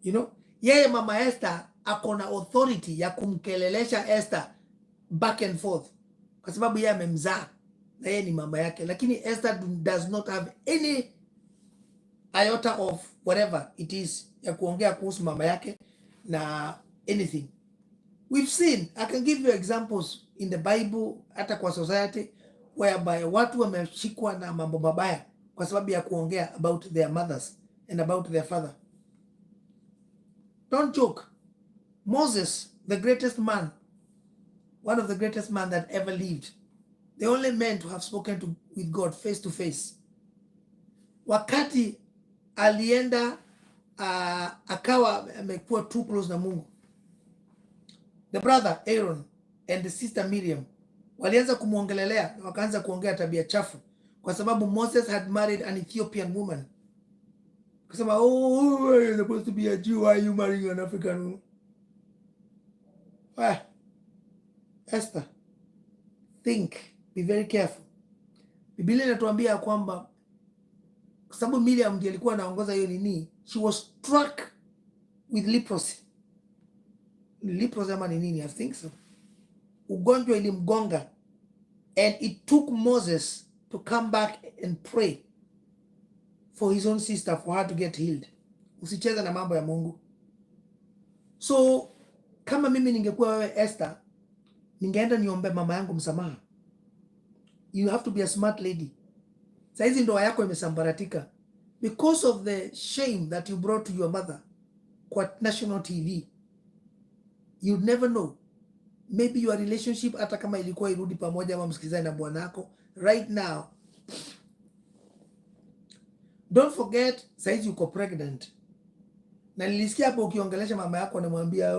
You know? Yeye Mama Esther akona authority ya kumkelelesha Esther back and forth, kwa sababu yeye amemzaa na yeye ni mama yake. Lakini Esther does not have any iota of whatever it is ya kuongea kuhusu mama yake na anything. We've seen, I can give you examples in the Bible, hata kwa society, whereby watu wameshikwa na mambo mabaya kwa sababu ya kuongea about their mothers and about their father. Don't joke. Moses, the greatest man, one of the greatest men that ever lived, the only man to have spoken with God face to face. Wakati alienda akawa amekuwa too close na Mungu, the brother Aaron and the sister Miriam walianza kumuongelelea na wakaanza kuongea tabia chafu kwa sababu Moses had married an Ethiopian woman. Kasema, oh, you're supposed to be a Jew, why are you marrying an African woman? Why? Esther, think, be very careful. Biblia inatuambia kwamba kwa sababu Miriam ndiye alikuwa anaongoza hiyo nini, she was struck with leprosy. Leprosy ama ni nini? I think so. Ugonjwa ilimgonga, and it took Moses to come back and pray for his own sister for her to get healed. Usicheze na mambo ya Mungu. So kama mimi ningekuwa wewe Esther, ningeenda niombe mama yangu msamaha. You have to be a smart lady. Saizi ndoa yako imesambaratika because of the shame that you brought to your mother kwa national TV. You'd never know. Maybe your relationship hata kama ilikuwa irudi pamoja ama msikizane na bwanako right now. Don't forget saizi uko pregnant. Na nilisikia hapo ukiongelesha mama yako namwambia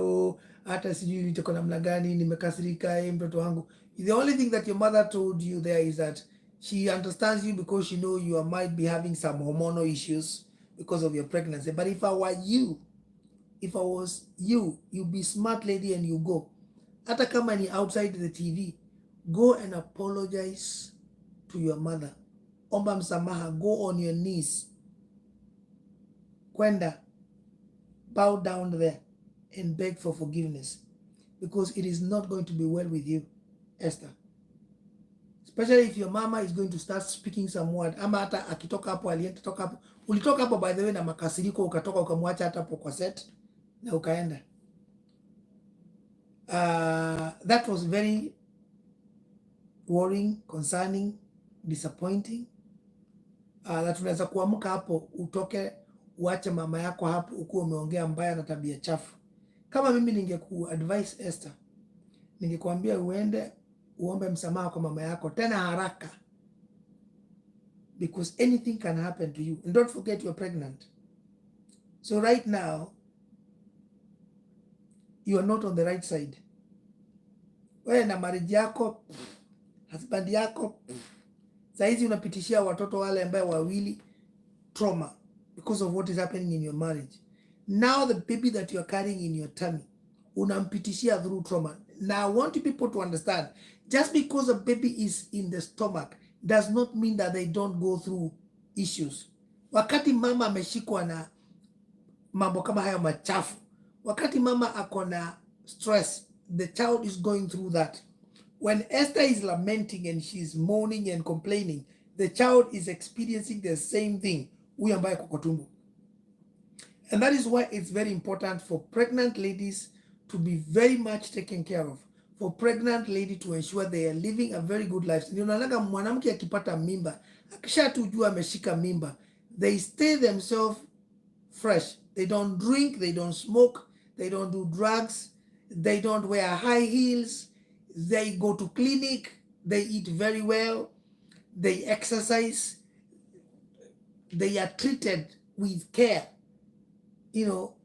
hata sijui nitako namna gani, nimekasirika mtoto wangu. The only thing that your mother told you there is that she understands you because she know you might be having some hormonal issues because of your pregnancy. But if I were you, if I was you, you'd be smart lady and you go. Hata kama ni outside the TV, go and apologize to your mother. Omba msamaha, go on your knees. Kwenda, bow down there and beg for forgiveness, because it is not going to be well with you, Esther. Especially if your mama is going to start speaking some word. Ama hata akitoka hapo, alienda toka hapo. Ulitoka hapo by the way na makasiriko, ukatoka ukamwacha hata hapo kwa set na ukaenda. That was very worrying, concerning, disappointing. That unaweza kuamka hapo utoke uache mama yako hapo ukiwa umeongea mbaya na tabia chafu. Kama mimi ningekuadvise Esther, ningekuambia uende uombe msamaha kwa mama yako tena haraka, because anything can happen to you, and don't forget you're pregnant. So right now you are not on the right side. Wewe na marriage yako, husband yako, saizi unapitishia watoto wale ambao wawili trauma because of what is happening in your marriage. Now the baby that you are carrying in your tummy, unampitishia through trauma. Now I want people to understand, just because a baby is in the stomach does not mean that they don't go through issues. Wakati mama ameshikwa na mambo kama hayo machafu, wakati mama akona stress, the child is going through that. When Esther is lamenting and she's moaning and complaining, the child is experiencing the same thing. Huyu ambaye kwa tumbo. And that is why it's very important for pregnant ladies to be very much taken care of. For pregnant lady to ensure they are living a very good life. Ndio nalaga mwanamke akipata mimba, akisha tujua ameshika mimba, they stay themselves fresh. They don't drink, they don't smoke, they don't do drugs, they don't wear high heels, they go to clinic, they eat very well, they exercise, they are treated with care. You know,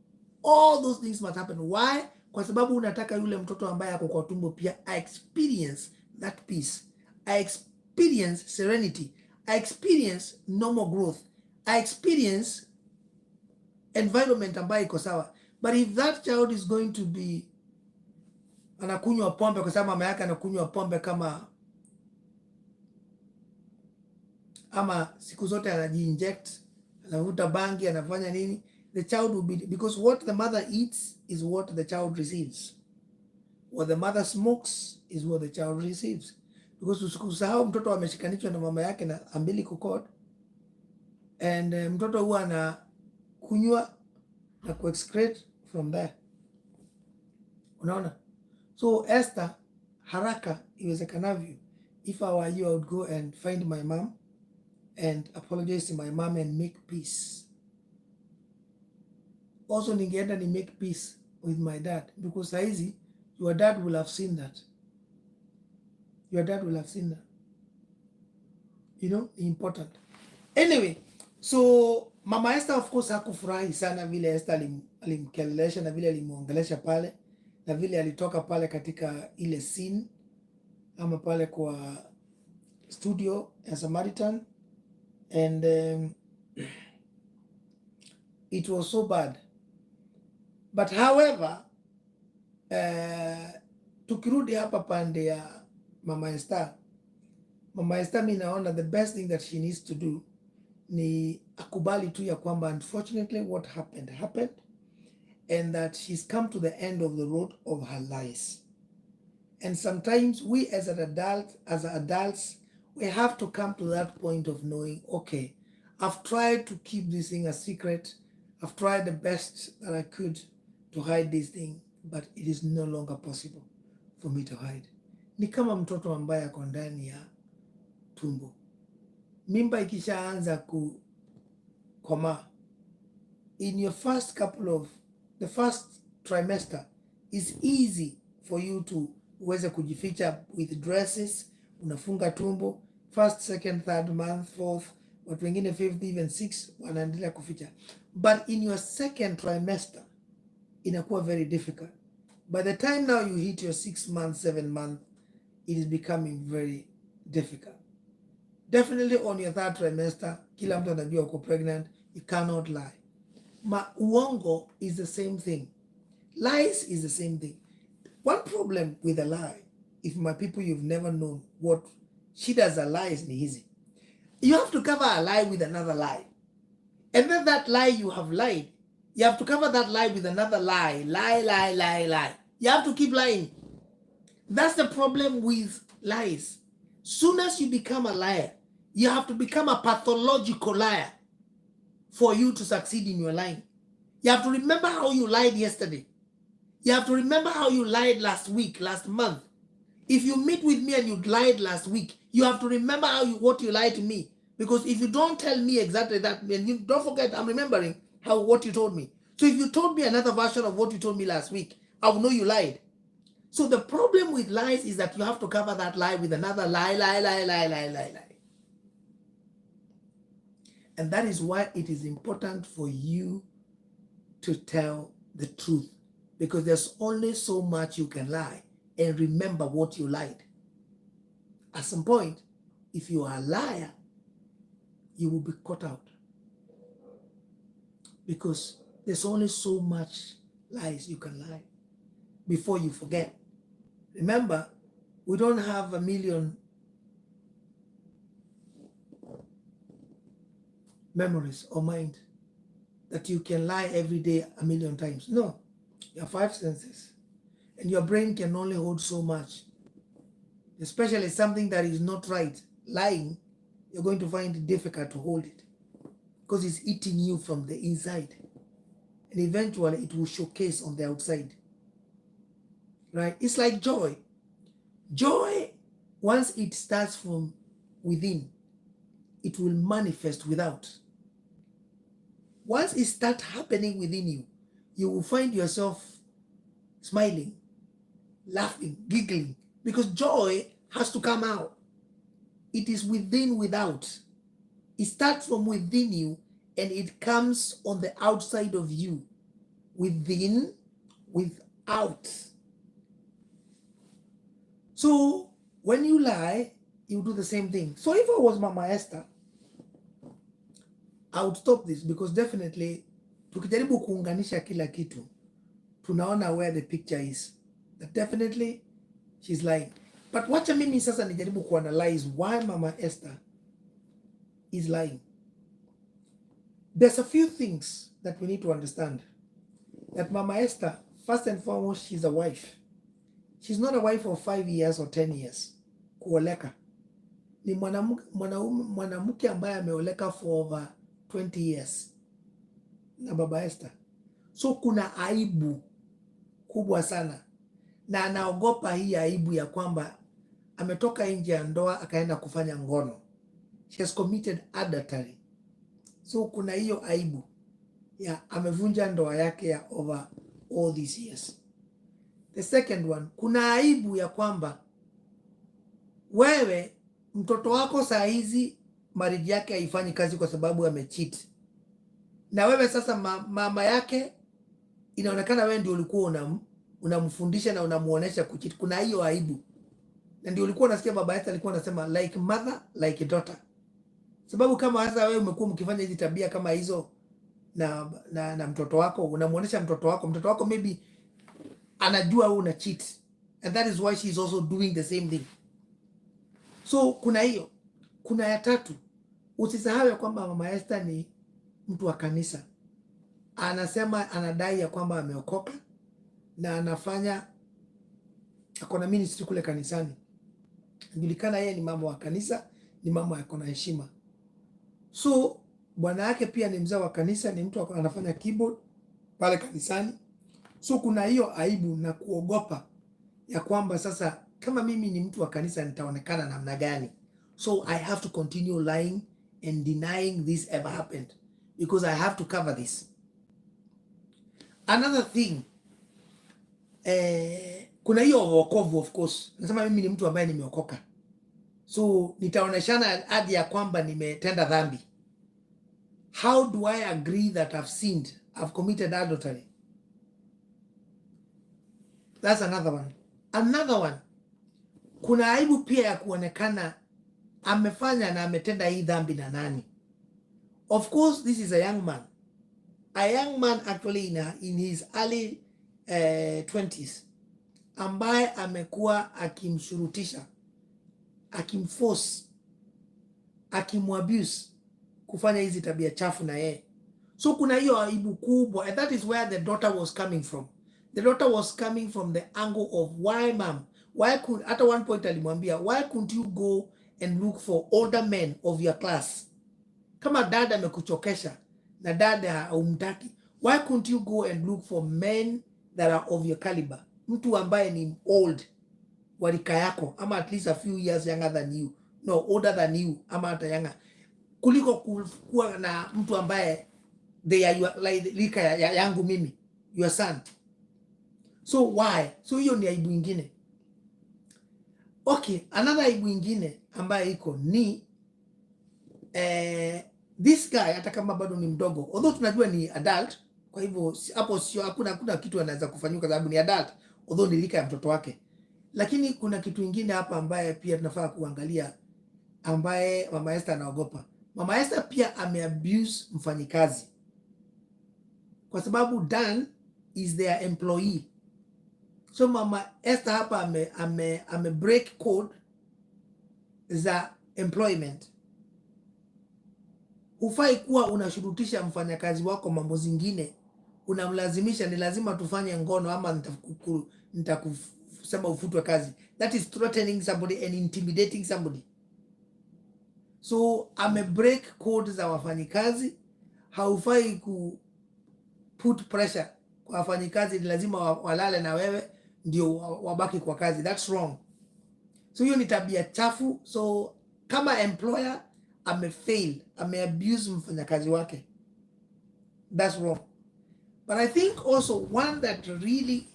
all those things must happen. Why? Kwa sababu unataka yule mtoto ambaye ako kwa tumbo pia I experience that peace. I experience serenity. I experience normal growth. I experience environment ambayo iko sawa. But if that child is going to be anakunywa pombe kwa sababu mama yake anakunywa pombe kama ama siku zote anajiinject, anavuta bangi, anafanya nini, the child will be, because what the mother eats is what the child receives. What the mother smokes is what the child receives. Because usikusahau mtoto ameshikanishwa na mama yake na umbilical cord, and mtoto huwa anakunywa na kuexcrete from there. Unaona? So Esther, haraka iwezekanavyo, if I were you, I would go and find my mom and apologize to my mom and make peace. Also ningeenda ni make peace with my dad, because saizi your dad will have seen that. Your dad will have seen that. You know, important. Anyway, so Mama Esther of course hakufurahi sana vile Esther alimkelelesha na vile alimuongelesha pale na vile alitoka pale katika ile scene ama pale kwa studio ya Samaritan, and it was so bad. But however, tukirudi hapa pande ya Mama Esther, mimi naona the best thing that she needs to do ni akubali tu ya kwamba unfortunately what happened, and that she's come to the end of the road of her lies. And sometimes we as adults, we have to come to that point of knowing, okay, I've tried to keep this thing a secret. I've tried the best that I could to hide this thing, but it is no longer possible for me to hide. Ni kama mtoto ambaye ako ndani ya tumbo. Mimba ikishaanza kukoma, in your the first trimester is easy for you to uweze kujificha with dresses, unafunga tumbo, first, second, third month, fourth, watu wengine fifth, even sixth, wanaendelea kuficha. But in your second trimester, inakuwa very difficult. By the time now you hit your 6 month, 7 month, it is becoming very difficult. Definitely on your third trimester, kila mtu anajua uko pregnant, you cannot lie. Uongo is the same thing. Lies is the same thing. One problem with a lie, if my people you've never known what she does a lie is easy. You have to cover a lie with another lie. And then that lie you have lied, you have to cover that lie with another lie. Lie. You have to keep lying. That's the problem with lies. Soon as you become a liar, you have to become a pathological liar for you to succeed in your lying. You have to remember how you lied yesterday. You have to remember how you lied last week, last month. If you meet with me and you lied last week, you have to remember what you lied to me. Because if you don't tell me exactly that, and you don't forget, I'm remembering what you told me. So if you told me another version of what you told me last week, I will know you lied. So the problem with lies is that you have to cover that lie with another lie. And that is why it is important for you to tell the truth. Because there's only so much you can lie and remember what you lied. At some point, if you are a liar, you will be caught out. Because there's only so much lies you can lie before you forget. Remember, we don't have 1 million memories or mind that you can lie every day 1 million times. No. You have 5 senses, and your brain can only hold so much. Especially something that is not right. Lying, you're going to find it difficult to hold it because it's eating you from the inside. And eventually it will showcase on the outside. Right? It's like joy. Joy, once it starts from within, it will manifest without. Once it starts happening within you, you will find yourself smiling, laughing, giggling, because joy has to come out. It is within, without. It starts from within you and it comes on the outside of you. Within, without. So when you lie, you do the same thing. So if I was Mama Esther, I would stop this, because definitely tukijaribu kuunganisha kila kitu, tunaona where the picture is. That definitely she's lying. But wacha mimi sasa nijaribu kuanalyze why Mama Esther is lying. There's a few things that we need to understand. That Mama Esther, first and foremost, she's a wife. She's not a wife of 5 years or 10 years. Kuoleka. Ni mwanamke ambaye ameoleka for over 20 years. Na Baba Esther. So kuna aibu kubwa sana. Na anaogopa hii aibu ya kwamba ametoka nje ya ndoa akaenda kufanya ngono. She has committed adultery. So kuna hiyo aibu ya amevunja ndoa yake ya over all these years. The second one, kuna aibu ya kwamba wewe mtoto wako saa hizi marriage yake haifanyi kazi kwa sababu amecheat. Na wewe sasa mama yake inaonekana wewe ndio ulikuwa unamfundisha na unamuonesha kucheat. Kuna hiyo aibu. Na ndio ulikuwa unasikia Baba Esther alikuwa anasema like mother, like daughter. Sababu kama hasa wewe umekuwa mkifanya hizi tabia kama hizo na mtoto wako, unamuonesha mtoto wako maybe anajua wewe una cheat, and that is why she is also doing the same thing. So kuna hiyo. Kuna ya tatu, Usisahau ya kwamba mama Esther ni mtu wa kanisa. Anasema anadai ya kwamba ameokoka na anafanya akona ministry kule kanisani. Anajulikana yeye ni mama wa kanisa, ni mama yako na heshima. So bwana yake pia ni mzee wa kanisa, ni mtu anafanya keyboard pale kanisani. So kuna hiyo aibu na kuogopa ya kwamba sasa kama mimi ni mtu wa kanisa nitaonekana namna gani? So I have to continue lying and denying this ever happened because I have to cover this. Another thing, kuna hiyo wokovu of course. Nasema mimi ni mtu ambaye nimeokoka. So nitaoneshana hadi ya kwamba nimetenda dhambi. How do I agree that I've sinned? I've committed adultery. That's another one. Another one. Kuna aibu pia ya kuonekana amefanya na ametenda hii dhambi na nani. Of course this is a young man. A young man actually in his early 20s ambaye amekuwa akimshurutisha, akimforce, akimwabuse kufanya hizi tabia chafu na yeye. So kuna hiyo aibu kubwa, and that is where the daughter was coming from. The daughter was coming from the angle of why mom, why could, at one point alimwambia, why couldn't you go and look for older men of your class? Kama dada amekuchokesha na dada haumtaki, why couldn't you go and look for men that are of your caliber? Mtu ambaye ni old warika yako, ama at least a few years younger than you, no older than you, ama hata younger, kuliko kuwa na mtu ambaye they are your, like lika yangu mimi, your son. So why? So hiyo ni aibu ingine. Okay, another aibu ingine ambaye iko ni this guy hata kama bado ni mdogo, although tunajua ni adult, kwa hivyo hapo sio, hakuna kitu anaweza kufanywa kwa sababu ni adult, although ni lika ya mtoto wake. Lakini kuna kitu ingine hapa ambaye pia tunafaa kuangalia, ambaye mama Esther anaogopa. Mama Esther pia ameabuse mfanyikazi, kwa sababu Dan is their employee. So mama Esther hapa ame break code za employment. Hufai kuwa unashurutisha mfanyakazi wako mambo zingine, unamlazimisha ni lazima tufanye ngono ama nitakusema ufutwe kazi. That is threatening somebody and intimidating somebody. So ame break code za wafanyikazi. Haufai ku put pressure kwa wafanyikazi, ni lazima walale na wewe ndio wabaki kwa kazi. That's wrong. So hiyo ni tabia chafu. So kama employer amefail, ameabuse mfanyakazi wake. That's wrong. But I think also one that really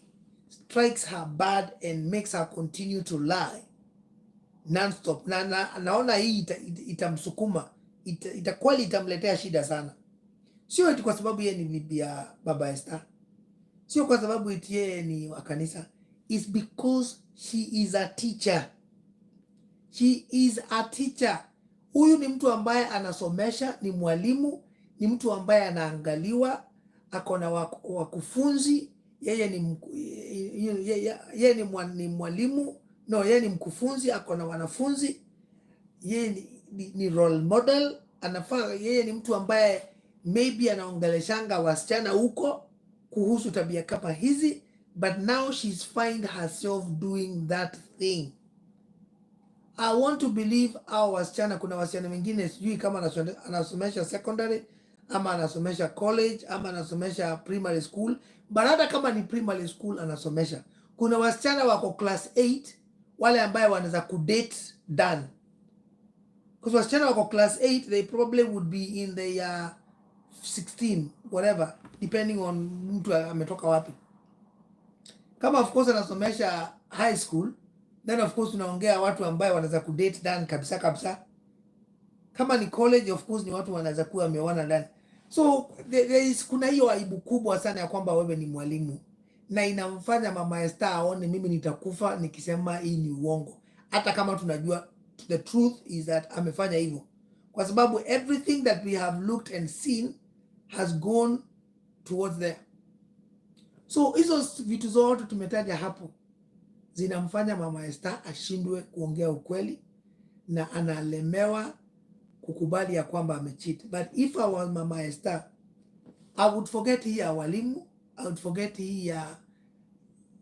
strikes her bad and makes her continue to lie non-stop. Naona hii itamsukuma, itakweli itamletea shida sana. Sio eti kwa sababu yeye ni bibi ya baba Esther. Sio kwa sababu eti yeye ni wa kanisa. It's because she is a teacher. She is a teacher. Huyu ni mtu ambaye anasomesha, ni mwalimu, ni mtu ambaye anaangaliwa, akona wakufunzi, yeye ni mwalimu, no, yeye ni mkufunzi, akona wanafunzi, yeye ni role model, anafaa, yeye ni mtu ambaye maybe anaongeleshanga wasichana huko kuhusu tabia kama hizi, but now she's find herself doing that thing. I want to believe our wasichana, kuna wasichana wengine sijui kama anasomesha secondary ama anasomesha college ama anasomesha primary school, but hata kama ni primary school anasomesha, kuna wasichana wako class 8 wale ambaye wanaweza kudate Dan. Because wasichana wako class 8, they probably would be in the 16 whatever, depending on mtu ametoka wapi. Kama of course anasomesha high school, then of course tunaongea watu ambaye wanaweza kudate Dan kabisa kabisa. Kama ni college, of course ni watu wanaweza kuwa wameona Dan. So kuna hiyo aibu kubwa sana ya kwamba wewe ni mwalimu, na inamfanya mama Esther aone mimi nitakufa nikisema hii ni uongo, hata kama tunajua the truth is that amefanya hivyo, kwa sababu everything that we have looked and seen has gone towards there. So hizo vitu zote tumetaja hapo zinamfanya mama Esther ashindwe kuongea ukweli, na analemewa kukubali ya kwamba amecheat. But if I was Mama Esther, I would forget hii ya walimu, I would forget hii ya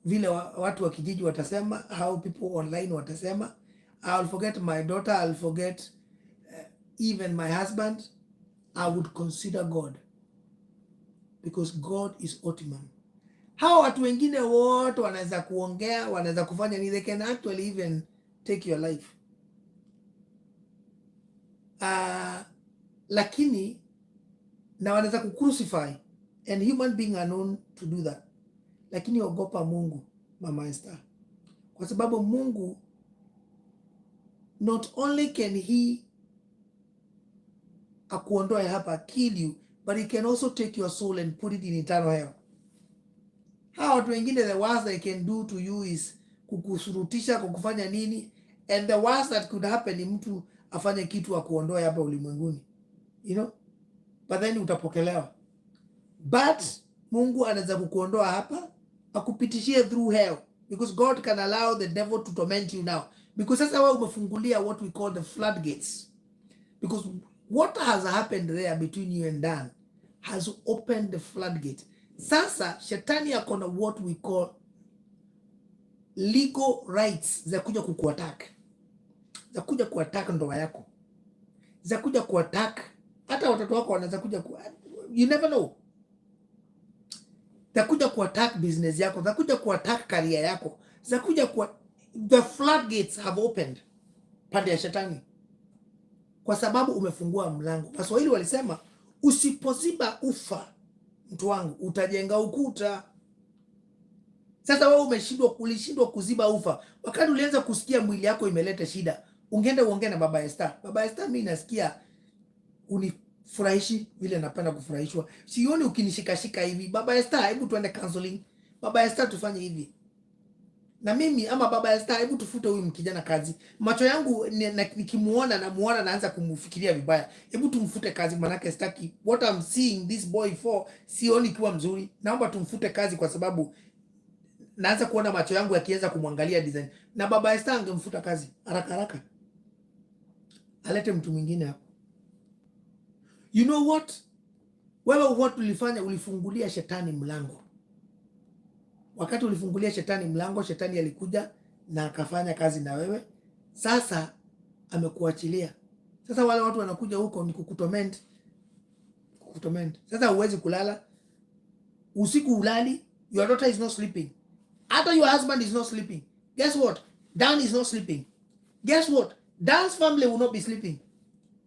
vile watu wa kijiji watasema, how people online watasema. I'll forget my daughter, I'll forget even my husband. I would consider God, because God is ultimate. Hao watu wengine wote wanaweza kuongea, wanaweza kufanya ni, they can actually even take your life. Lakini na wanaweza kucrucify, and human being are known to do that. Lakini ogopa Mungu, Mama Esther, kwa sababu Mungu not only can he akuondoe hapa, kill you, but he can also take your soul and put it in eternal hell. Hao watu wengine, the worst they can do to you is kukusurutisha, kukufanya nini, and the worst that could happen ni mtu afanye kitu akuondoe hapa ulimwenguni, you know, but then utapokelewa. But Mungu anaweza kukuondoa hapa akupitishie through hell, because God can allow the devil to torment you now, because sasa wewe umefungulia what we call the floodgates, because what has happened there between you and Dan has opened the floodgate. Sasa shetani akona what we call legal rights za kuja kukuattack, za kuja kuattack ndoa yako, za kuja kuattack hata watoto wako, wanaweza kuja you never know, za kuja kuattack business yako, za kuja kuattack career yako, za kuja the floodgates have opened pande ya shetani, kwa sababu umefungua mlango. Waswahili walisema usipoziba ufa, mtu wangu, utajenga ukuta. Sasa wewe ulishindwa kuziba ufa. Wakati ulianza kusikia mwili yako imeleta shida, ungeenda uongee na Baba Esther. Baba Esther, mimi nasikia unifurahishi vile napenda kufurahishwa. Sioni ukinishikashika hivi. Baba Esther, hebu tuende counseling. Baba Esther, tufanye hivi. Na mimi ama Baba Esther, hebu tufute huyu mkijana kazi. Macho yangu nikimuona naanza kumfikiria vibaya. Hebu tumfute kazi, manake staki what I'm seeing this boy for, sioni kiwa mzuri. Naomba tumfute kazi, kwa sababu naanza kuona macho yangu yakianza kumwangalia design. Na Baba Esther angemfuta kazi haraka haraka, alete mtu mwingine hapo. You know what? Wewe what ulifanya, ulifungulia shetani mlango. Wakati ulifungulia shetani mlango, shetani alikuja na akafanya kazi na wewe. Sasa amekuachilia. Sasa wale watu wanakuja huko ni kukutorment. Sasa huwezi kulala. Usiku ulali, your daughter is not sleeping. After your husband is not sleeping. Guess what? Dan is not sleeping. Guess what? Dan's family will not be sleeping.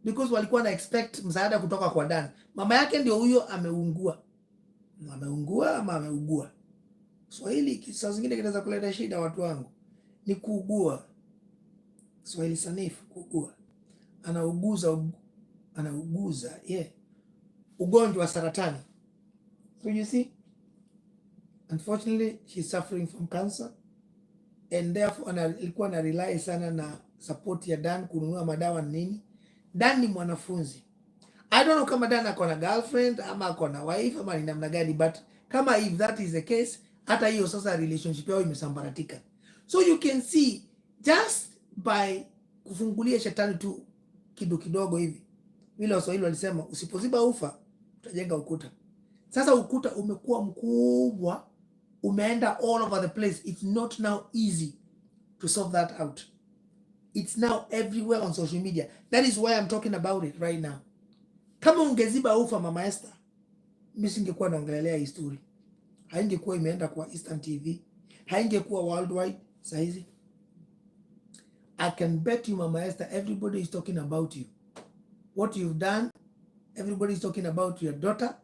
Because walikuwa na expect msaada kutoka kwa Dan. Mama yake ndio huyo ameungua. Ameungua ama ameugua. Swahili saa zingine kinaweza kuleta shida, watu wangu. Ni kuugua. Swahili sanifu, kuugua. Anauguza, yeah. Ugonjwa wa saratani. So you see, unfortunately she's suffering from cancer, and therefore alikuwa na rely sana na support ya Dan kununua madawa nini. Dan ni mwanafunzi. I don't know kama Dan ako na girlfriend ama ako na wife ama ni namna gani, but kama if that is the case, hata hiyo sasa relationship yao imesambaratika. So you can see, just by kufungulia shetani tu kidogo hivi, vile Waswahili walisema usipoziba ufa utajenga ukuta. Sasa ukuta umekuwa mkubwa, umeenda all over the place. It's not now easy to solve that out. It's now everywhere on social media. That is why I'm talking about it right now. Kama ungeziba ufa, Mama Esther, mimi singekuwa naongelelea hii story. Haingekuwa imeenda kwa Eastern TV. Haingekuwa worldwide saizi. I can bet you, Mama Esther, everybody is talking about you. What you've done, everybody is talking about your daughter.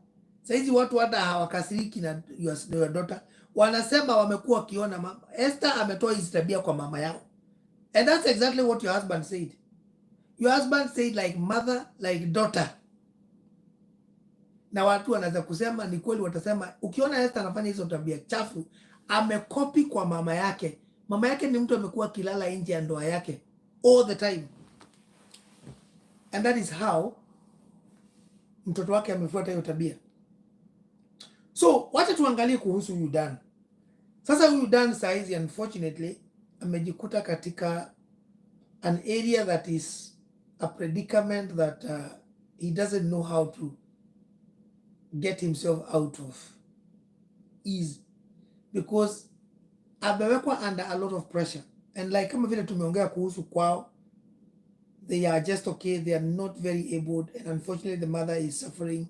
Saizi watu hata hawakasiriki na your daughter. Wanasema wamekuwa wakiona Mama Esther ametoa hizi tabia kwa mama yao. And that's exactly what your husband said. Your husband said like mother, like daughter. Na watu wanaweza kusema ni kweli, watasema ukiona Esther anafanya hizo tabia chafu, amekopi kwa mama yake. Mama yake ni mtu amekuwa kilala nje ya ndoa yake all the time. And that is how mtoto wake amefuata hiyo tabia. So, wacha tuangalie kuhusu huyu Dan. Sasa huyu Dan saizi unfortunately amejikuta katika an area that is a predicament that he doesn't know how to get himself out of easy, because amewekwa under a lot of pressure, and like kama vile tumeongea kuhusu kwao, they are just okay, they are not very able, and unfortunately the mother is suffering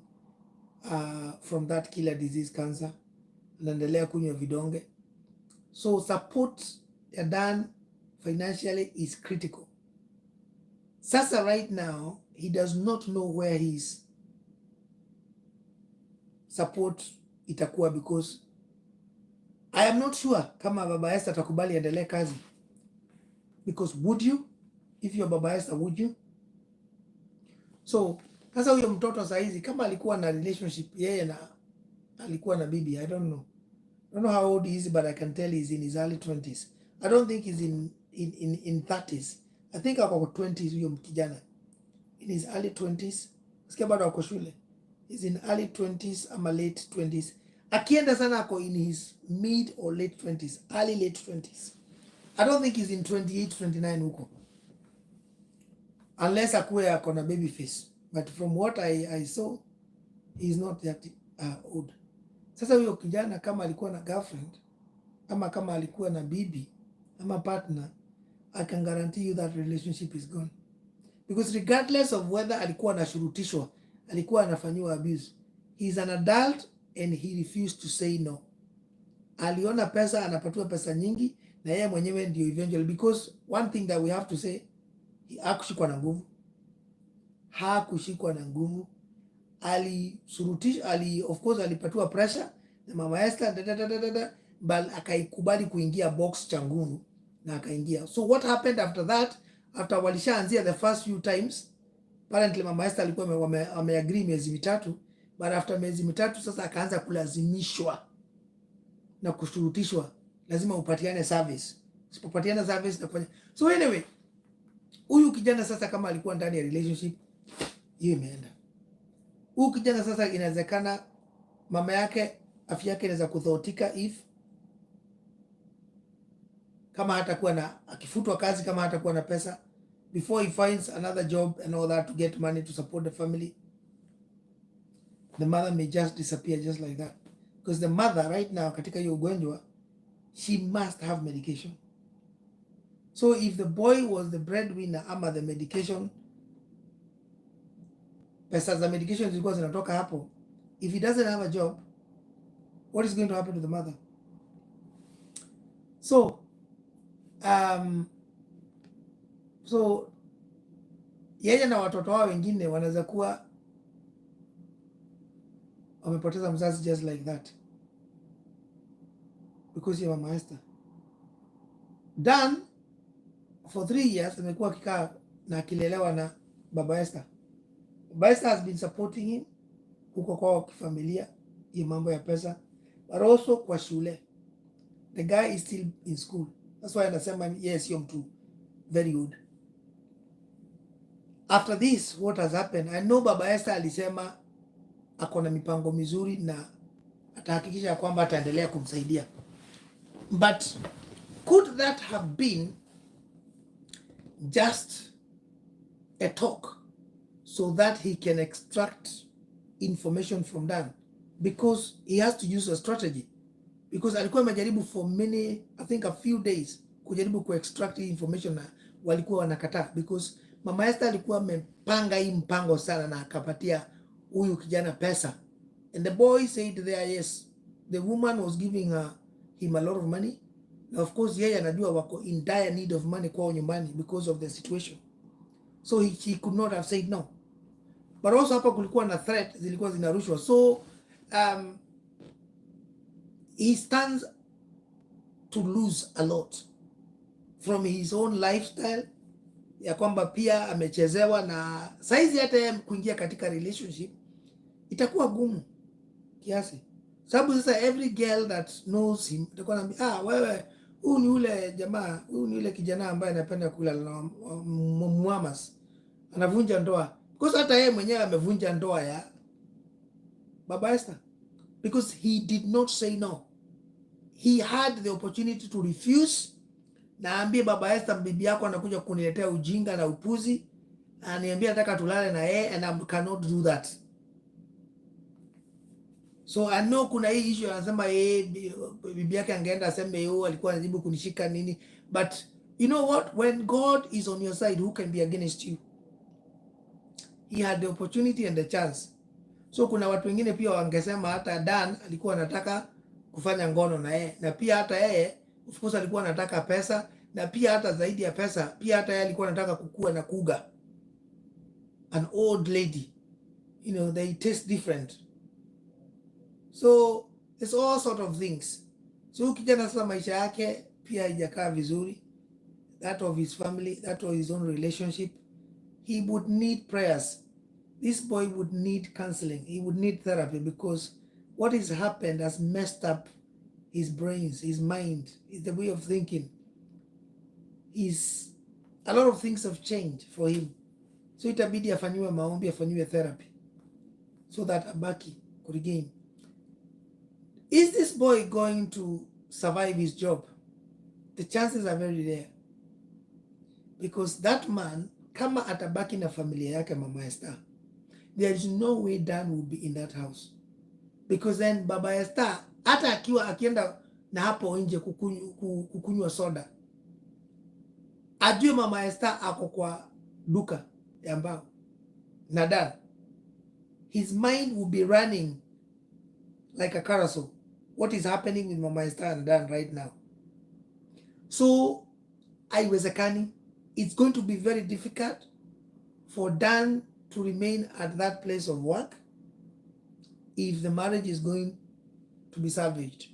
from that killer disease, cancer, anaendelea kunywa vidonge. So support ya Dan financially is critical. Sasa right now he does not know where his support itakuwa, because I am not sure kama baba Esther atakubali endelee kazi, because would you, if you're baba Esther, would you? So sasa huyo mtoto saizi kama alikuwa na relationship yeye na alikuwa na bibi, I don't know how old he is, but I can tell he's in his early 20s. I don't think he's in 30s. I think ako 20s huyo kijana. In his early 20s. Sikia bado ako shule. He's in early 20s ama late 20s. Akienda sana ako in his mid or late 20s, early late 20s. I don't think he's in 28, 29 huko. Unless akuwe ako na baby face. But from what I saw, he's not that old. Sasa huyo kijana kama alikuwa na girlfriend ama kama alikuwa na bibi ama partner, I can guarantee you that relationship is gone. Because regardless of whether alikuwa anashurutishwa, alikuwa anafanyiwa abuse, he is an adult and he refused to say no. Aliona pesa, anapatiwa pesa nyingi, na yeye mwenyewe ndio eventually, because one thing that we have to say, hakushikwa na nguvu. Hakushikwa na nguvu. Alisurutisha, of course alipatiwa pressure na mama Esther, but akaikubali kuingia box cha nguvu na akaingia. So what happened after that, after walishaanzia the first few times, apparently mama Esther alikuwa ameagree miezi mitatu, but after miezi mitatu sasa akaanza kulazimishwa na kushurutishwa, lazima upatiane service. Usipopatiana service na kufanya. So anyway, huyu kijana sasa kama alikuwa ndani ya relationship, hiyo imeenda. Huyu kijana sasa inawezekana mama yake afya yake inaweza kudhootika if kama hatakuwa na akifutwa kazi, kama hatakuwa na pesa, before he finds another job and all that to get money to support the family, the mother may just disappear just like that, because the mother right now katika hiyo ugonjwa, she must have medication. So if the boy was the breadwinner ama the medication, pesa za medication zilikuwa zinatoka hapo, if he doesn't have a job, what is going to happen to the mother? So so yeye na watoto wao wengine wanaweza kuwa wamepoteza mzazi just like that because ya mama Esther. Dan for 3 years amekuwa akikaa na akilelewa na baba Esther. Baba Esther has been supporting him huko kwa kifamilia, ya mambo ya pesa, but also kwa shule. The guy is still in school. That's why anasema yes, you're too very good. After this, what has happened? I know baba Esther alisema ako na mipango mizuri na atahakikisha kwamba ataendelea kumsaidia. But could that have been just a talk so that he can extract information from Dan? Because he has to use a strategy. Because alikuwa amejaribu for many, I think a few days, kujaribu ku-extract information na walikuwa wanakataa. Because mama Esther alikuwa amepanga hii mpango sana na akapatia huyu kijana pesa. And the boy said there, yes, the woman was giving him a lot of money. Now of course yeye anajua wako in dire need of money kwao nyumbani because of the situation. So he could not have said no. But also hapa kulikuwa na threat zilikuwa zinarushwa. So he stands to lose a lot from his own lifestyle, ya kwamba pia amechezewa, na saizi hata yeye kuingia katika relationship itakuwa gumu kiasi, sababu sasa every girl that knows him itakuwa anambia wewe, huyu ni ule jamaa, huyu ni ule kijana ambaye anapenda kula na muamas, anavunja ndoa. Because hata yeye mwenyewe amevunja ndoa ya baba Esther because he did not say no. He had the opportunity to refuse, na ambie baba Esther, bibi yako anakuja kuniletea ujinga na upuzi, aniambia nataka tulale na yeye and I cannot do that. So I know kuna hii issue anasema yeye bibi yake angeenda aseme yeye alikuwa anajibu kunishika nini, but you know what, when God is on your side, who can be against you? He had the opportunity and the chance. So kuna watu wengine pia wangesema hata Dan alikuwa anataka kufanya ngono na yeye, na pia hata yeye of course alikuwa anataka pesa, na pia hata zaidi ya pesa, pia hata yeye alikuwa anataka kukua na kuga an old lady. You know, they taste different. So it's all sort of things. So kijana sasa maisha yake pia haijakaa vizuri, that of his family, that of his own relationship. He would need prayers. This boy would need counseling. He would need therapy, because what has happened has messed up his brains, his mind, the way of thinking. A lot of things have changed for him. So itabidi afanyiwe maombi, afanyiwe therapy, so that abaki kuregain. Is this boy going to survive his job? The chances are very rare, because that man, kama atabaki na familia yake Mama Esther, there is no way Dan will be in that house, because then Baba Esther hata akienda na hapo nje kukunywa soda, ajue Mama Esther ako kwa duka ya mbao na Dan, his mind will be running like a carousel. What is happening with Mama Esther and Dan right now? So haiwezekani. It's going to be very difficult for Dan to remain at that place of work if the marriage is going to be salvaged,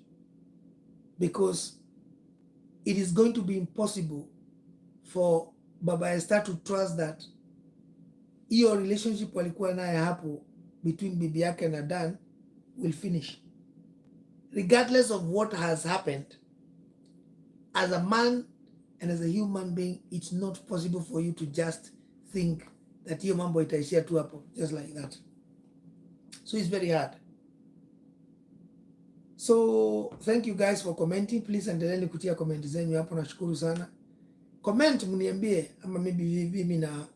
because it is going to be impossible for Baba Esther to trust that hiyo relationship walikuwa naye hapo between bibi yake na Dan will finish. Regardless of what has happened, as a man and as a human being, it's not possible for you to just think that hiyo mambo itaishia tu hapo just like that. So it's very hard. So thank you guys for commenting. Please endeleeni kutia comment zenyu hapo, nashukuru sana. Comment mniambie, ama maybe mimi na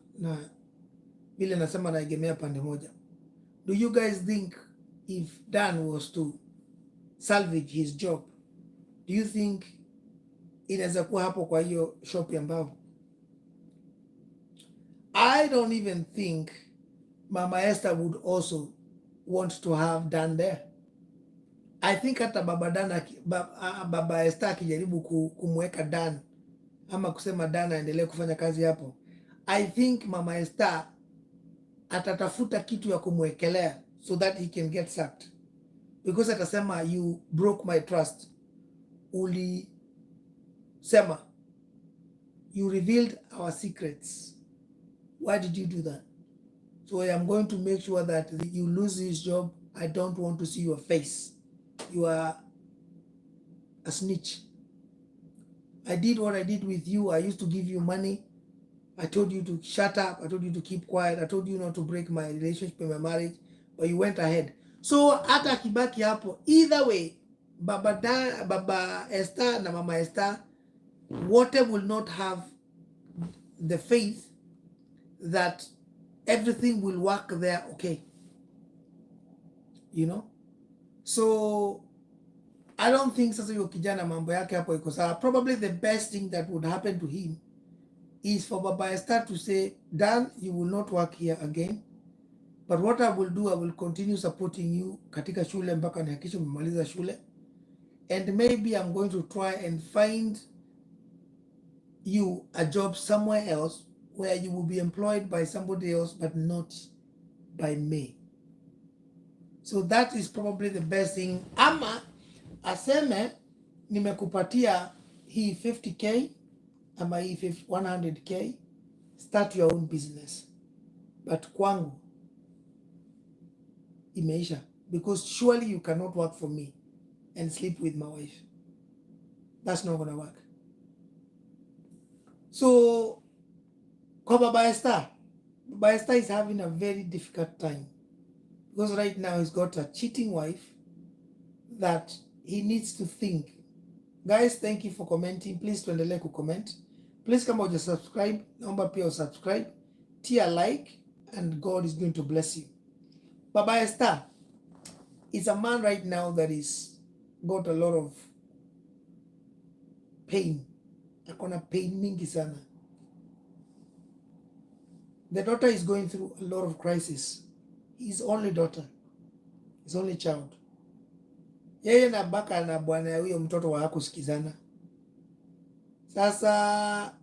vile nasema naegemea pande moja. Do you guys think if Dan was to salvage his job, do you think inaweza kuwa hapo kwa hiyo shop ya mbao? I don't even think Mama Esther would also want to have Dan there. I think hata Baba Esther akijaribu kumweka Dan ama kusema Dan aendelee kufanya kazi hapo, I think Mama Esther atatafuta kitu ya kumwekelea so that he can get sacked, because atasema you broke my trust. Ulisema, you revealed our secrets. Why did you do that? So I am going to make sure that you lose this job. I don't want to see your face. You are a snitch. I did what I did with you. I used to give you money. I told you to shut up. I told you to keep quiet. I told you not to break my relationship and my marriage, but you went ahead. So hata kibaki hapo, either way, Baba Esther na Mama Esther, water will not have the faith that everything will work there okay. You know? So I don't think sasa hiyo kijana mambo yake hapo iko sawa. Probably the best thing that would happen to him is for Baba Esther to say, Dan, you will not work here again, but what I will do, I will continue supporting you katika shule mpaka nihakikishe umemaliza shule, and maybe I'm going to try and find you a job somewhere else where you will be employed by somebody else but not by me. So that is probably the best thing. Ama aseme nimekupatia hii 50k ama hii 100k, start your own business, but kwangu imeisha, because surely you cannot work for me and sleep with my wife. That's not gonna work. So kwa Baba Esther is having a very difficult time, because right now he's got a cheating wife that he needs to think. Guys, thank you for commenting. Please tuendelee kucomment. Please kama uja subscribe, naomba pia usubscribe tia like, and God is going to bless you. Baba Esther is a man right now that is got a lot of pain. Akona pain mingi sana. The daughter is going through a lot of crisis. His only daughter, his only child. Yeye na baka na bwana ya huyo mtoto wa hakusikizana. Sasa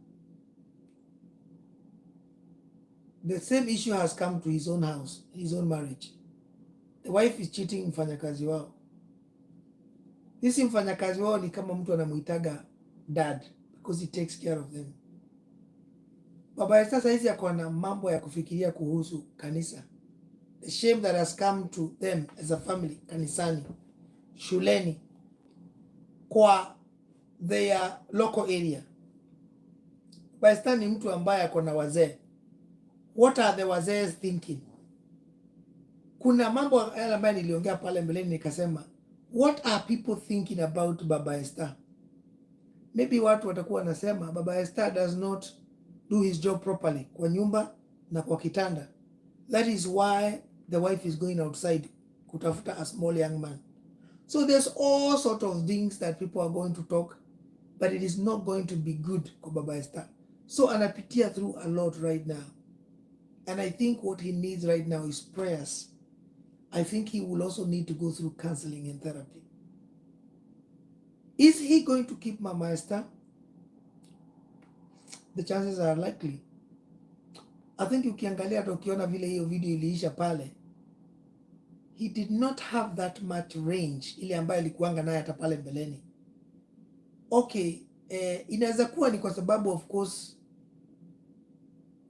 the same issue has come to his own house, his own marriage. The wife is cheating mfanyakazi wao. This mfanyakazi wao ni kama mtu anamuitaga dad because he takes care of them. Baba Esther saizi yako na mambo ya kufikiria kuhusu kanisa. The shame that has come to them as a family, kanisani, shuleni, kwa their local area. Baba Esther ni mtu ambaye ako na wazee. What are the wazee thinking? Kuna mambo yale ambayo niliongea pale mbeleni nikasema, what are people thinking about Baba Esther? Maybe watu watakuwa wanasema Baba Esther does not do his job properly kwa nyumba na kwa kitanda. That is why the wife is going outside kutafuta a small young man. So there's all sort of things that people are going to talk, but it is not going to be good kwa Baba Esther. So anapitia through a lot right now. And I think what he needs right now is prayers. I think he will also need to go through counseling and therapy. Is he going to keep Mama Esther? The chances are likely. I think ukiangalia hata ukiona vile hiyo video iliisha pale, he did not have that much range ile ambayo alikuanga naye hata pale mbeleni. Okay, inaweza kuwa ni kwa sababu of course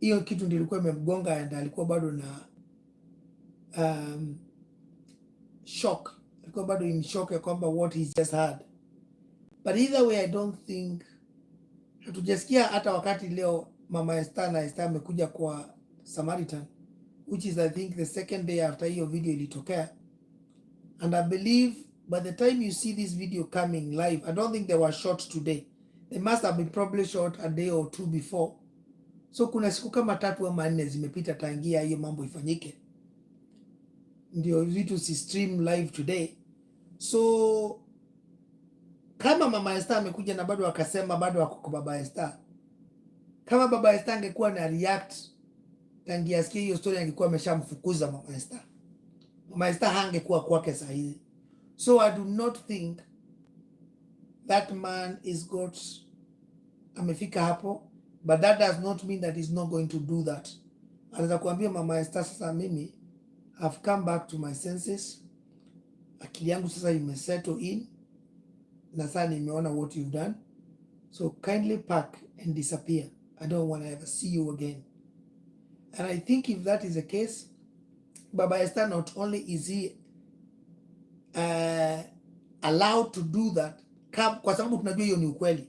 hiyo kitu ndio ilikuwa imemgonga and alikuwa bado na shock. Alikuwa bado in shock ya kwamba what he just had. But either way, I don't think, hatujasikia hata wakati leo Mama Esther na Esther amekuja kwa Samaritan, which is I think the second day after hiyo video ilitokea. And I believe by the time you see this video coming live, I don't think they were shot today. They must have been probably shot a day or two before. So kuna siku kama 3 ama 4 zimepita tangia hiyo mambo ifanyike, ndio vitu si stream live today. So kama Mama Esther amekuja na bado akasema bado wako kwa Baba Esther, kama Baba Esther angekuwa na react tangia asikie hiyo story, angekuwa ameshamfukuza Mama Esther. Mama Esther hangekuwa kwake saa hizi. So I do not think that man is got amefika hapo, but that does not mean that he's not going to do that. Anaweza kuambia Mama Esther, sasa mimi I've come back to my senses, akili yangu sasa imesettle in, na sasa nimeona what you've done, so kindly pack and disappear. I don't want to ever see you again. And I think if that is the case, Baba Esther, not only is he allowed to do that, kwa sababu tunajua hiyo ni ukweli,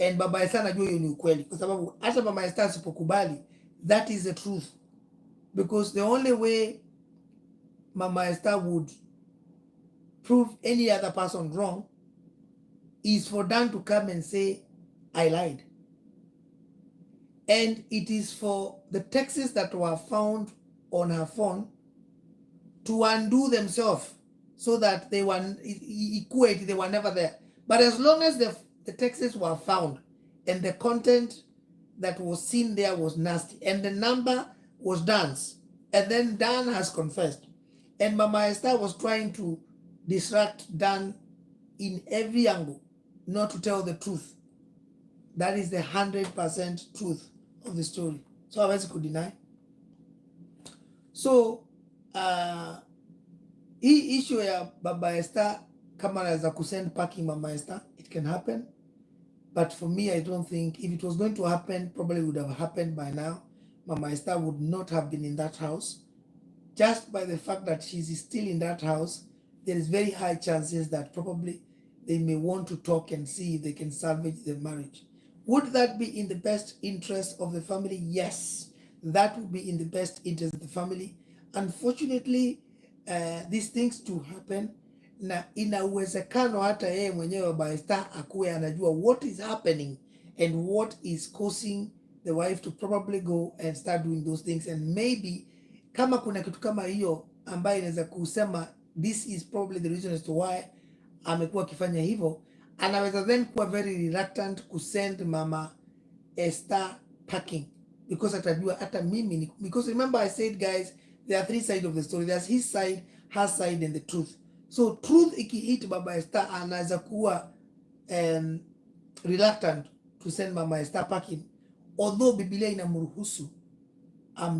and Baba Esther anajua hiyo ni ukweli, kwa sababu hata Mama Esther asipokubali, that is the truth. Because the only way Mama Esther would prove any other person wrong is for Dan to come and say, I lied. And it is for the texts that were found on her phone to undo themselves so that they were equate, they were never there. But as long as the texts were found and the content that was seen there was nasty and the number was Dan's, and then Dan has confessed, and Mama Esther was trying to distract Dan in every angle, not to tell the truth. That is the 100% truth of the story. So hawezi could deny. So hii issue ya Baba Esther kama anaweza kusend packing Mama Esther, it can happen. But for me, I don't think if it was going to happen, probably would have happened by now. Mama Esther would not have been in that house. Just by the fact that she's still in that house, there is very high chances that probably they may want to talk and see if they can salvage the marriage. Would that be in the best interest of the family? Yes, that would be in the best interest of the family. Unfortunately, these things to happen, na ina uwezekano hata yeye mwenyewe Baba Esther akuwe anajua what is happening and what is causing the wife to probably go and start doing those things, and maybe kama kuna kitu kama hiyo ambayo inaweza kusema this is probably the reason as to why amekuwa akifanya hivyo, anaweza then kuwa very reluctant kusend mama Esther packing, because atajua hata mimi ni, because remember I said guys, there are three sides of the story. There's his side, her side and the truth. So truth ikihit baba Esther, anaweza kuwa reluctant to send mama Esther packing, although Biblia inamruhusu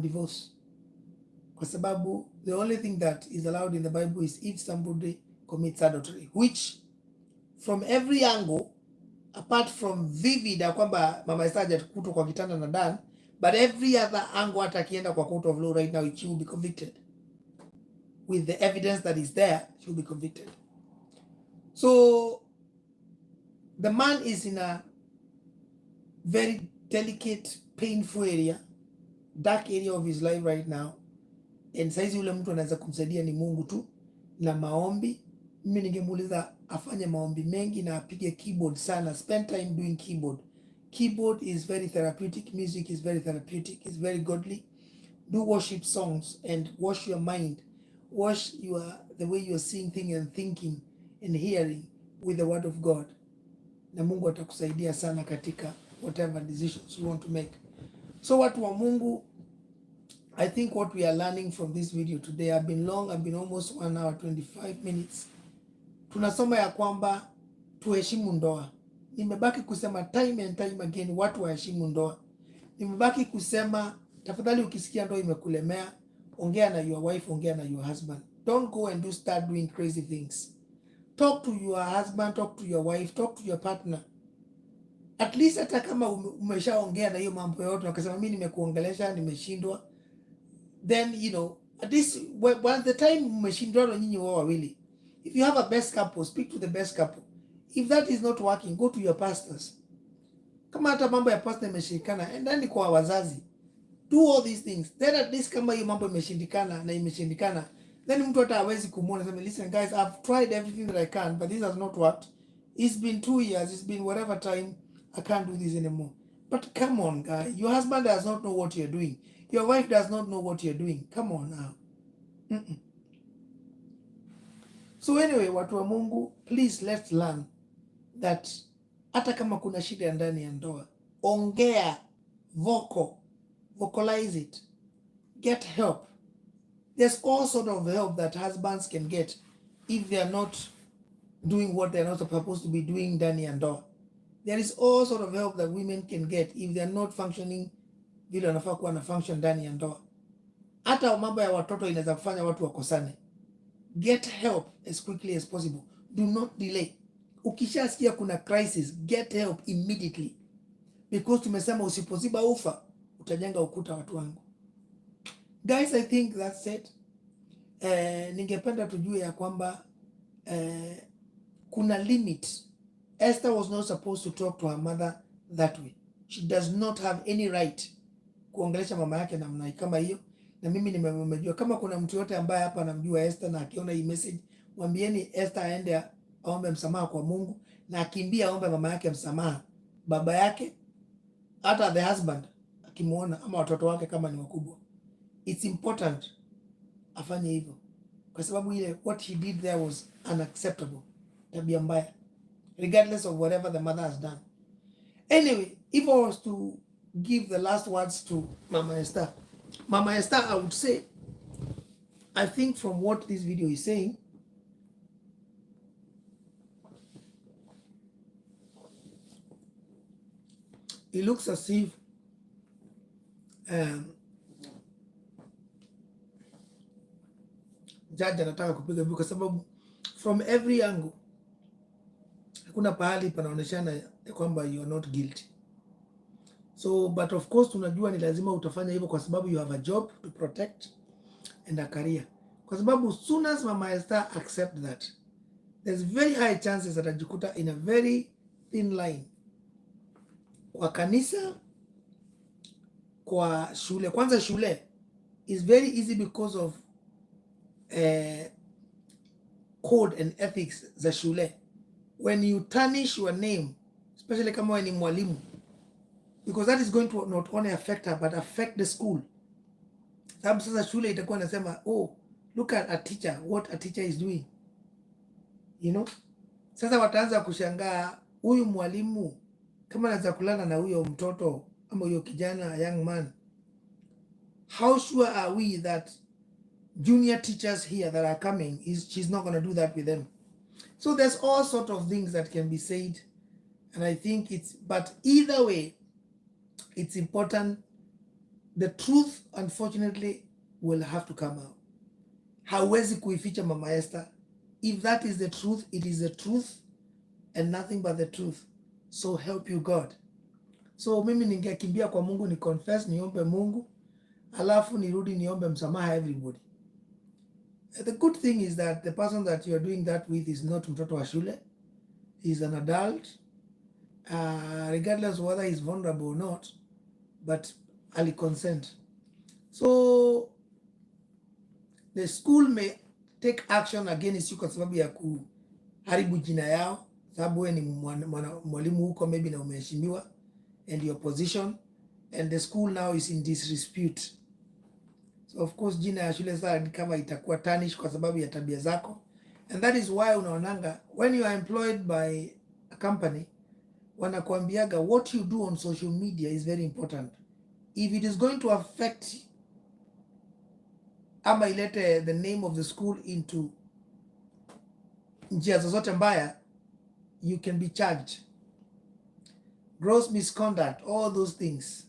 divorce, kwa sababu the only thing that is allowed in the Bible is if somebody commits adultery, which from every angle apart from vivid ya kwamba mama Esther hajakutwa kwa kitanda na Dan, but every other angle, hata akienda kwa court of law right now, she will be convicted with the evidence that is there. She will be convicted. So the man is in a very delicate, painful area, dark area of his life right now, and saizi yule mtu anaweza kumsaidia ni Mungu tu na maombi. Mimi ningemuuliza afanye maombi mengi na apige keyboard sana, spend time doing keyboard. Keyboard is very therapeutic, music is very therapeutic, it's very godly. Do worship songs and wash your mind, wash the way you are seeing things and thinking and hearing with the word of God, na Mungu atakusaidia sana katika whatever decisions you want to make. So watu wa Mungu, I think what we are learning from this video today, I've been almost 1 hour 25 minutes. Tunasoma ya kwamba tuheshimu ndoa. Nimebaki kusema time and time again, watu waheshimu ndoa. Nimebaki kusema tafadhali, ukisikia ndoa imekulemea, ongea na your wife, ongea na your husband. Don't go and start doing crazy things. Talk to your husband, talk to your wife, talk to your partner. At least hata kama umeshaongea na hiyo mambo yote, ukasema mimi nimekuongelesha, nimeshindwa, then you know, at least when the time mmeshindwa nyinyi wao wawili, if you have a best couple, speak to the best couple. If that is not working, go to your pastors. Kama hata mambo ya pastor imeshindikana, endani kwa wazazi. Do all these things. Then at least kama hiyo mambo imeshindikana, then mtu hata hawezi kumuona sema, listen guys, I've tried everything that I can, but this has not worked. It's been 2 years, it's been whatever time, I can't do this anymore. But come on guy, your husband does not know what you're doing. Your wife does not know what you're doing. Come on now. So anyway, watu wa Mungu, please let's learn that hata kama kuna shida ndani ya ndoa, ongea, vocalize it, get help. There's all sort of help that husbands can get if they are not doing what they're not supposed to be doing ndani ya ndoa. There is all sort of help that women can get if they are not functioning vile wanafaa kuwa na function ndani ya ndoa. Hata mambo ya watoto inaweza kufanya watu wakosane. Get help as quickly as possible. Do not delay. Ukishasikia kuna crisis, get help immediately. Because tumesema usipoziba ufa, utajenga ukuta, watu wangu. Guys, I think that's it. Ningependa tujue ya kwamba kuna limit. Esther was not supposed to talk to her mother that way. She does not have any right kuongelesha mama yake namna kama hiyo. Na mimi nimejua kama kuna mtu yote ambaye hapa anamjua Esther na akiona hii message, mwambieni Esther aende aombe msamaha kwa Mungu, na akimbia aombe mama yake msamaha, baba yake, hata the husband akimuona, ama watoto wake kama ni wakubwa. It's important afanye hivyo, kwa sababu ile what he did there was unacceptable, tabia mbaya, regardless of whatever the mother has done. Anyway, if I was to give the last words to Mama Esther, I would say, I think from what this video is saying, it looks as if judge anataka kupiga kwa sababu from every angle hakuna pahali panaoneshana ya kwamba you are not guilty. So but of course tunajua ni lazima utafanya hivyo kwa sababu you have a job to protect and a career. Kwa sababu soon as Mama Esther accept that, there's very high chances that atajikuta in a very thin line. Kwa kanisa, kwa shule. Kwanza shule is very easy because of code and ethics za shule. When you tarnish your name, especially kama wewe ni mwalimu, because that is going to not only affect her but affect the school. Sababu sasa shule itakuwa nasema, oh, look at a teacher, what a teacher is doing, you know. Sasa wataanza kushangaa, huyu mwalimu kama anaweza kulala na huyo mtoto ama huyo kijana, young man, how sure are we that junior teachers here that are coming, she's not going to do that with them? So there's all sort of things that can be said, and I think but either way, it's important. The truth, unfortunately, will have to come out. Hawezi kuificha Mama Esther. If that is the truth, it is the truth and nothing but the truth. So help you God. So mimi ningekimbia kwa Mungu, ni confess, niombe Mungu, alafu nirudi niombe msamaha everybody. The good thing is that the person that you are doing that with is not mtoto wa shule. He's an adult, regardless whether he's vulnerable or not, but ali consent. So the school may take action against you kwa sababu ya kuharibu jina yao, sababu wewe ni mwalimu huko maybe na umeheshimiwa and your position, and the school now is in disrepute. So of course jina ya shule sasa kama itakuwa tarnish kwa sababu ya tabia zako, and that is why unaonanga when you are employed by a company wanakuambiaga what you do on social media is very important. If it is going to affect ama ilete the name of the school into njia zozote mbaya, you can be charged. Gross misconduct, all those things.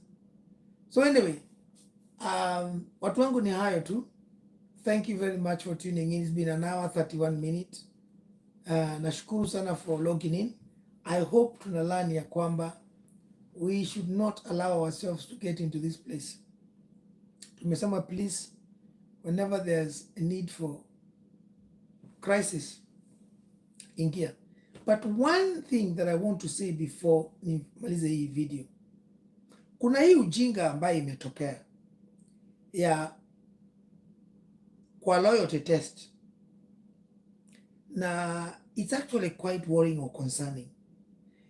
So anyway, watu wangu ni hayo tu. Thank you very much for tuning in. It's been an hour 31 minutes. Nashukuru sana for logging in. I hope tunalani ya kwamba we should not allow ourselves to get into this place. Tumesema please, whenever there's a need for crisis, ingia. But one thing that I want to say before nimalize hii video, kuna hii ujinga ambayo imetokea ya kwa loyalty test, na it's actually quite worrying or concerning.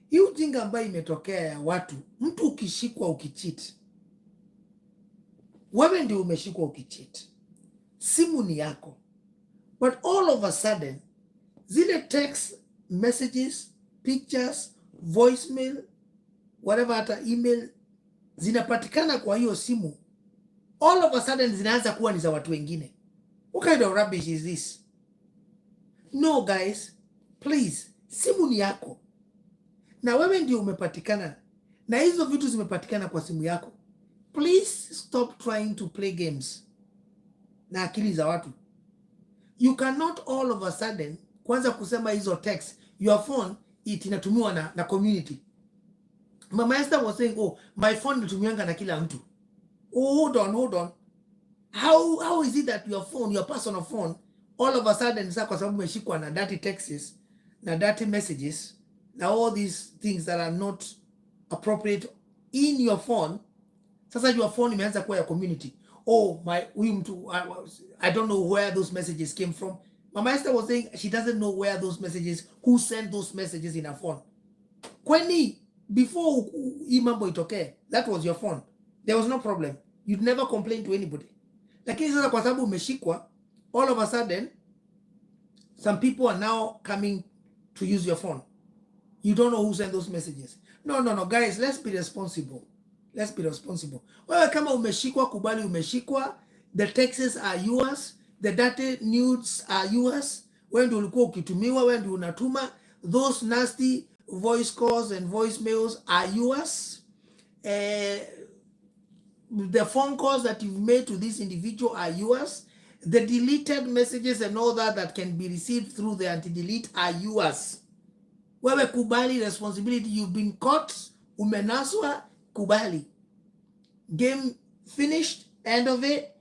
Hii ujinga ambayo imetokea ya watu, mtu ukishikwa ukicheat, wewe ndio umeshikwa ukicheat, simu ni yako, but all of a sudden zile text messages, pictures, voicemail, whatever, hata email zinapatikana kwa hiyo simu, all of a sudden zinaanza kuwa ni za watu wengine. What kind of rubbish is this? No guys, please, simu ni yako na wewe ndio umepatikana na hizo vitu zimepatikana kwa simu yako. Please stop trying to play games na akili za watu. You cannot all of a sudden kwanza kusema hizo text, your phone inatumiwa na community. Mama Esther was saying, oh, my phone inatumiwanga na kila mtu. Oh, hold on. How is it that your phone, your personal phone, all of a sudden sasa kwa sababu umeshikwa na dirty texts, na dirty messages, na all these things that are not appropriate in your phone, sasa your phone imeanza kuwa ya community. Oh, huyu mtu, I don't know where those messages came from. Mama Esther was saying she doesn't know where those messages, who sent those messages in her phone. Kwani before hii mambo itokee, that was your phone, there was no problem, you'd never complain to anybody. Lakini sasa kwa sababu umeshikwa, all of a sudden some people are now coming to use your phone. You don't know who sent those messages. No guys, let's be responsible. Wewe kama umeshikwa, kubali umeshikwa. The texts are yours, the data nudes are yours. Wewe ndio ulikuwa ukitumiwa, wewe ndio unatuma. Those nasty voice calls and voicemails are yours. The phone calls that you've made to this individual are yours. The deleted messages and all that can be received through the anti-delete are yours. Wewe kubali responsibility. You've been caught, umenaswa, kubali. Game finished, end of it,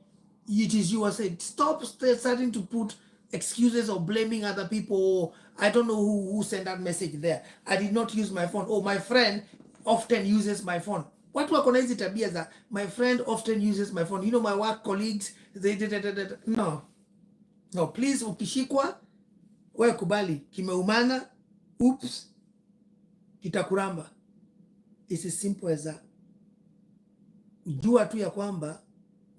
it is yours. Stop starting to put excuses or blaming other people. I don't know who sent that message there. I did not use my phone. Oh, my friend often uses my phone. Watu wako na hizi tabia za my friend often uses my phone. You know, my work colleagues, No, please, ukishikwa, wewe kubali. Kimeumana, oops, kitakuramba. It's as simple as that. jua tu ya kwamba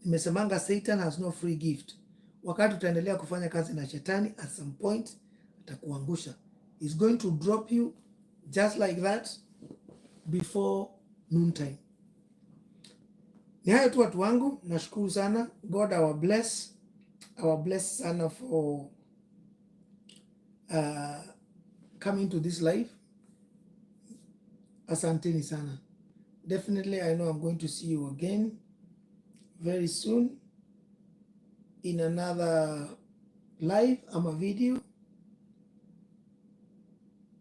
nimesemanga Satan has no free gift. Wakati utaendelea kufanya kazi na shetani, at some point atakuangusha. He's going to drop you just like that before noontime. Ni hayo tu watu wangu, nashukuru sana. God our bless sana for coming to this life. Asanteni sana. Definitely I know I'm going to see you again very soon in another live ama video.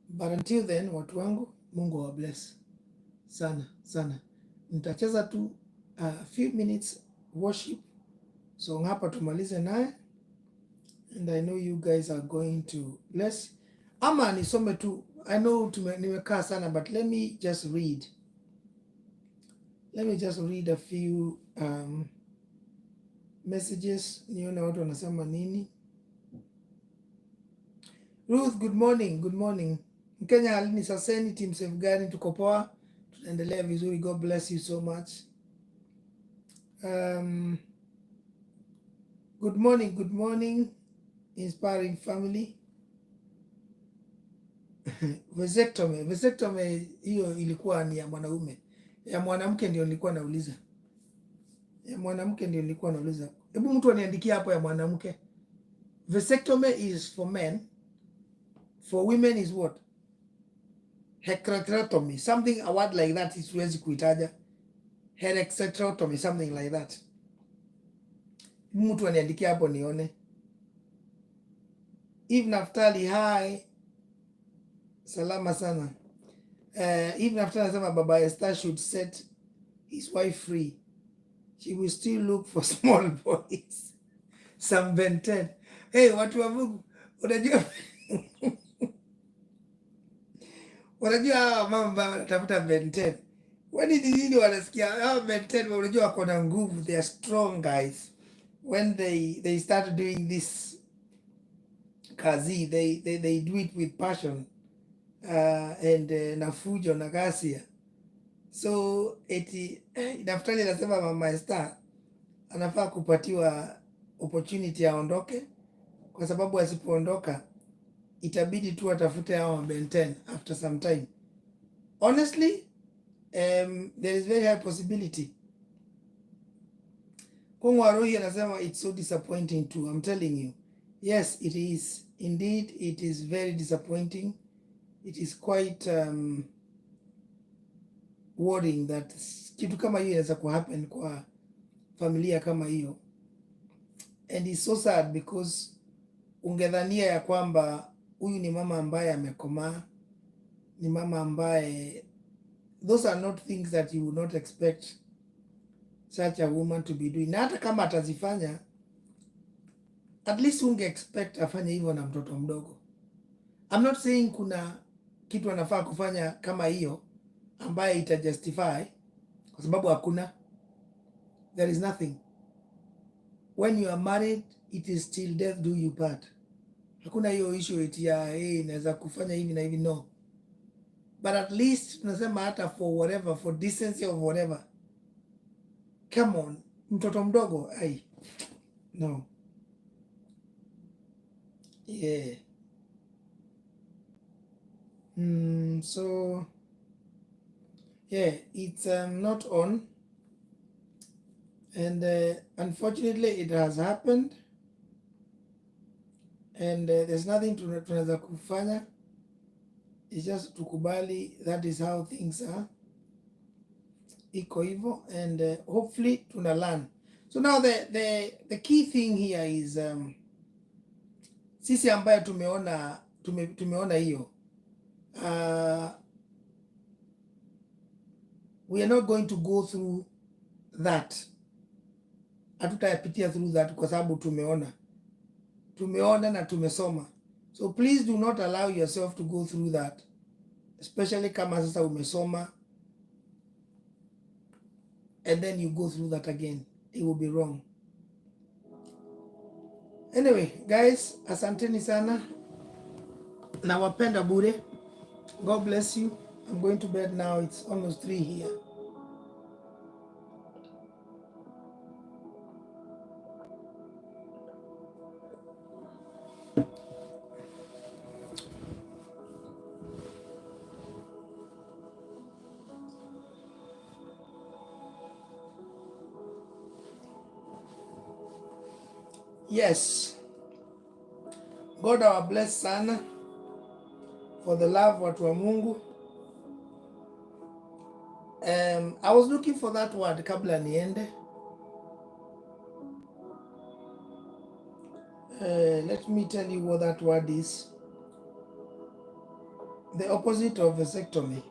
But until then, watu wangu, Mungu wa bless sana sana. Nitacheza tu a few minutes worship song hapa tumalize naye, and I know you guys are going to bless. Ama nisome tu, I know nimekaa sana, but let me just read. Let me just read a few messages, nione watu wanasema nini. Ruth, good morning, good morning. Mkenya halini saseni, team safeguarding, tuko poa, tunaendelea vizuri. God bless you so much. Good morning, inspiring family. Vasectomy hiyo ilikuwa ni ya mwanaume. Ya mwanamke ndio nilikuwa nauliza. Hebu mtu aniandikia hapo ya mwanamke. Vasectomy is for men. For women is what? Hysterectomy. Something, a word like that is siwezi kuitaja. Hysterectomy, something like that. Mtu aniandikia hapo nione. Eve Naftali, hi. Salama sana. Eve Naftali anasema Baba Esther should set his wife free. She will still look for small boys. Some Ben 10. Hey, watu wa Mungu, unajua unajua hawa mama wanatafuta Ben 10. Wani nini wanasikia hawa Ben 10, unajua wako na nguvu, they are strong guys. When they start doing this kazi, they do it with passion and na fujo na ghasia. So eti Naftali anasema Mama Esther anafaa kupatiwa opportunity aondoke, kwa sababu asipoondoka itabidi tu atafute hao Ben 10 after some time. Honestly, there is very high possibility. Kongwarohi anasema it's so disappointing too. I'm telling you. Yes, it is. Indeed, it is very disappointing. It is quite worrying that kitu kama hiyo inaweza kuhappen kwa familia kama hiyo. And it's so sad because ungedhania ya kwamba huyu ni mama ambaye amekomaa, ni mama ambaye, those are not things that you would not expect such a woman to be doing. Na hata kama atazifanya, at least unge expect afanye hivyo na mtoto mdogo. I'm not saying kuna kitu anafaa kufanya kama hiyo ambaye ita justify, kwa sababu hakuna. There is nothing. When you are married, it is still death do you part. Hakuna hiyo issue eti ya hey, naweza kufanya hivi na hivi, no. But at least tunasema hata for whatever, for decency or whatever. Come on, mtoto mdogo, ai. No. Yeah. So yeah, it's not on, and unfortunately it has happened, and there's nothing tunaweza kufanya. It's just tukubali that is how things are. Iko hivyo, and hopefully tuna learn. So now the key thing here is sisi ambaye tumeona hiyo, we are not going to go through that. Hatutayapitia through that kwa sababu tumeona na tumesoma. So please do not allow yourself to go through that, especially kama sasa umesoma and then you go through that again. It will be wrong. Anyway, guys, asanteni sana. Nawapenda bure. God bless you. I'm going to bed now. It's almost 3 here. Yes, God our bless sana for the love watu wa Mungu. I was looking for that word kabla niende. Let me tell you what that word is. The opposite of vasectomy.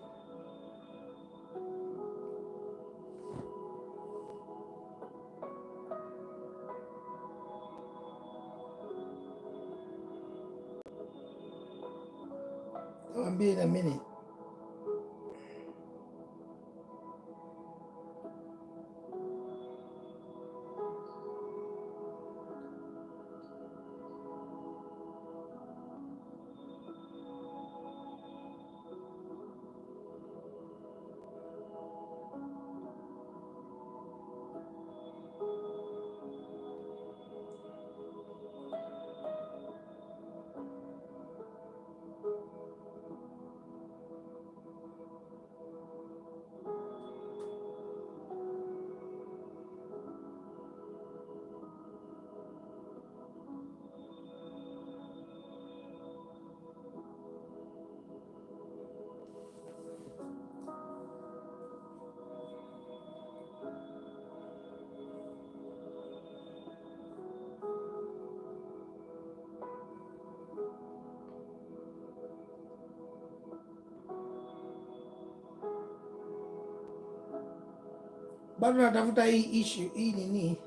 I'll be in a minute. Bado natafuta hii issue, hii nini?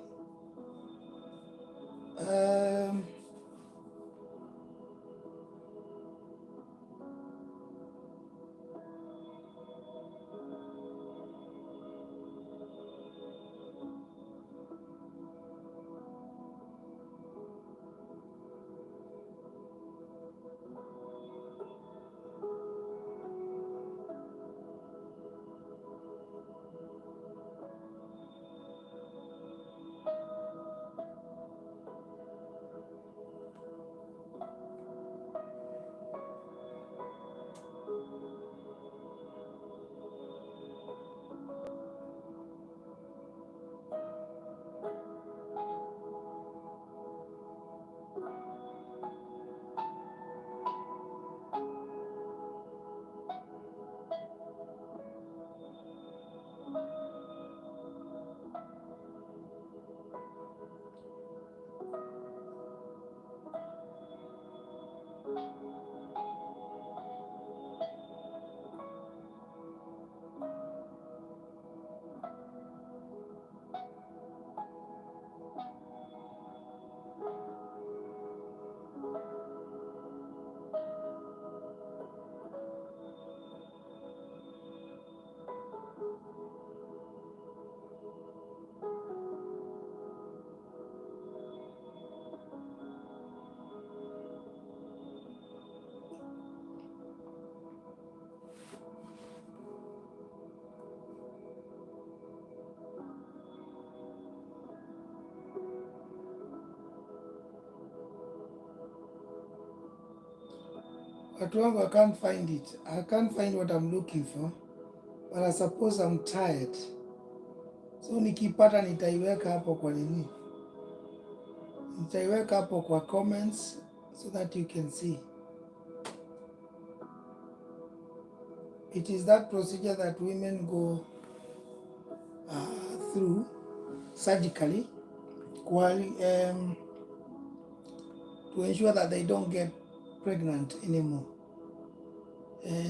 Watu wangu, I can't find it. I can't find what I'm looking for. But I suppose I'm tired. So nikipata nitaiweka hapo kwa nini? Nitaiweka hapo kwa comments so that you can see. It is that procedure that women go through surgically to ensure that they don't get pregnant anymore.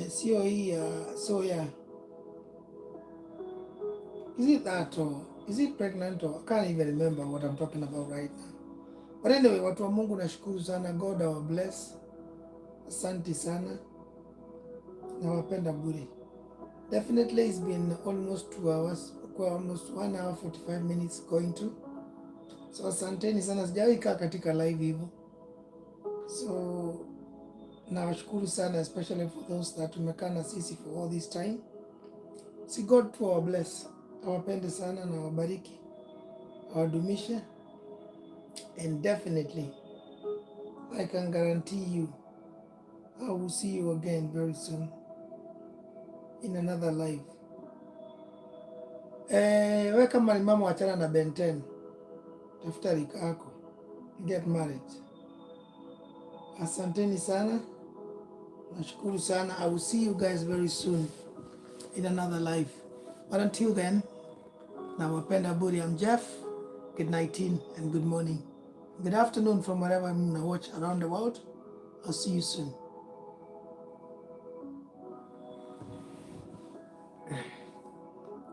Sio hii so yeah. Is it that or is it pregnant or I can't even remember what I'm talking about right now. But anyway, watu wa Mungu, nashukuru sana. God our bless. Asante sana. Nawapenda bure. Definitely it's been almost 2 hours, almost 1 hour 45 minutes going to. So asanteni sana, sijawahi kaa katika live hivyo. So nawashukuru sana, especially for those that tumekaa na sisi for all this time. Si God to our bless. Awapende sana na wabariki. Awadumishe. And definitely, I can guarantee you, I will see you again very soon in another life. We kama ni mama, wachana na Ben 10. Tafuta rika yako. get married. Asanteni sana, nashukuru sana. I will see you guys very soon in another life, but until then, nawapenda buri. I'm Jeff. Good night and good morning, good afternoon from wherever I'm gonna watch around the world. I'll see you soon.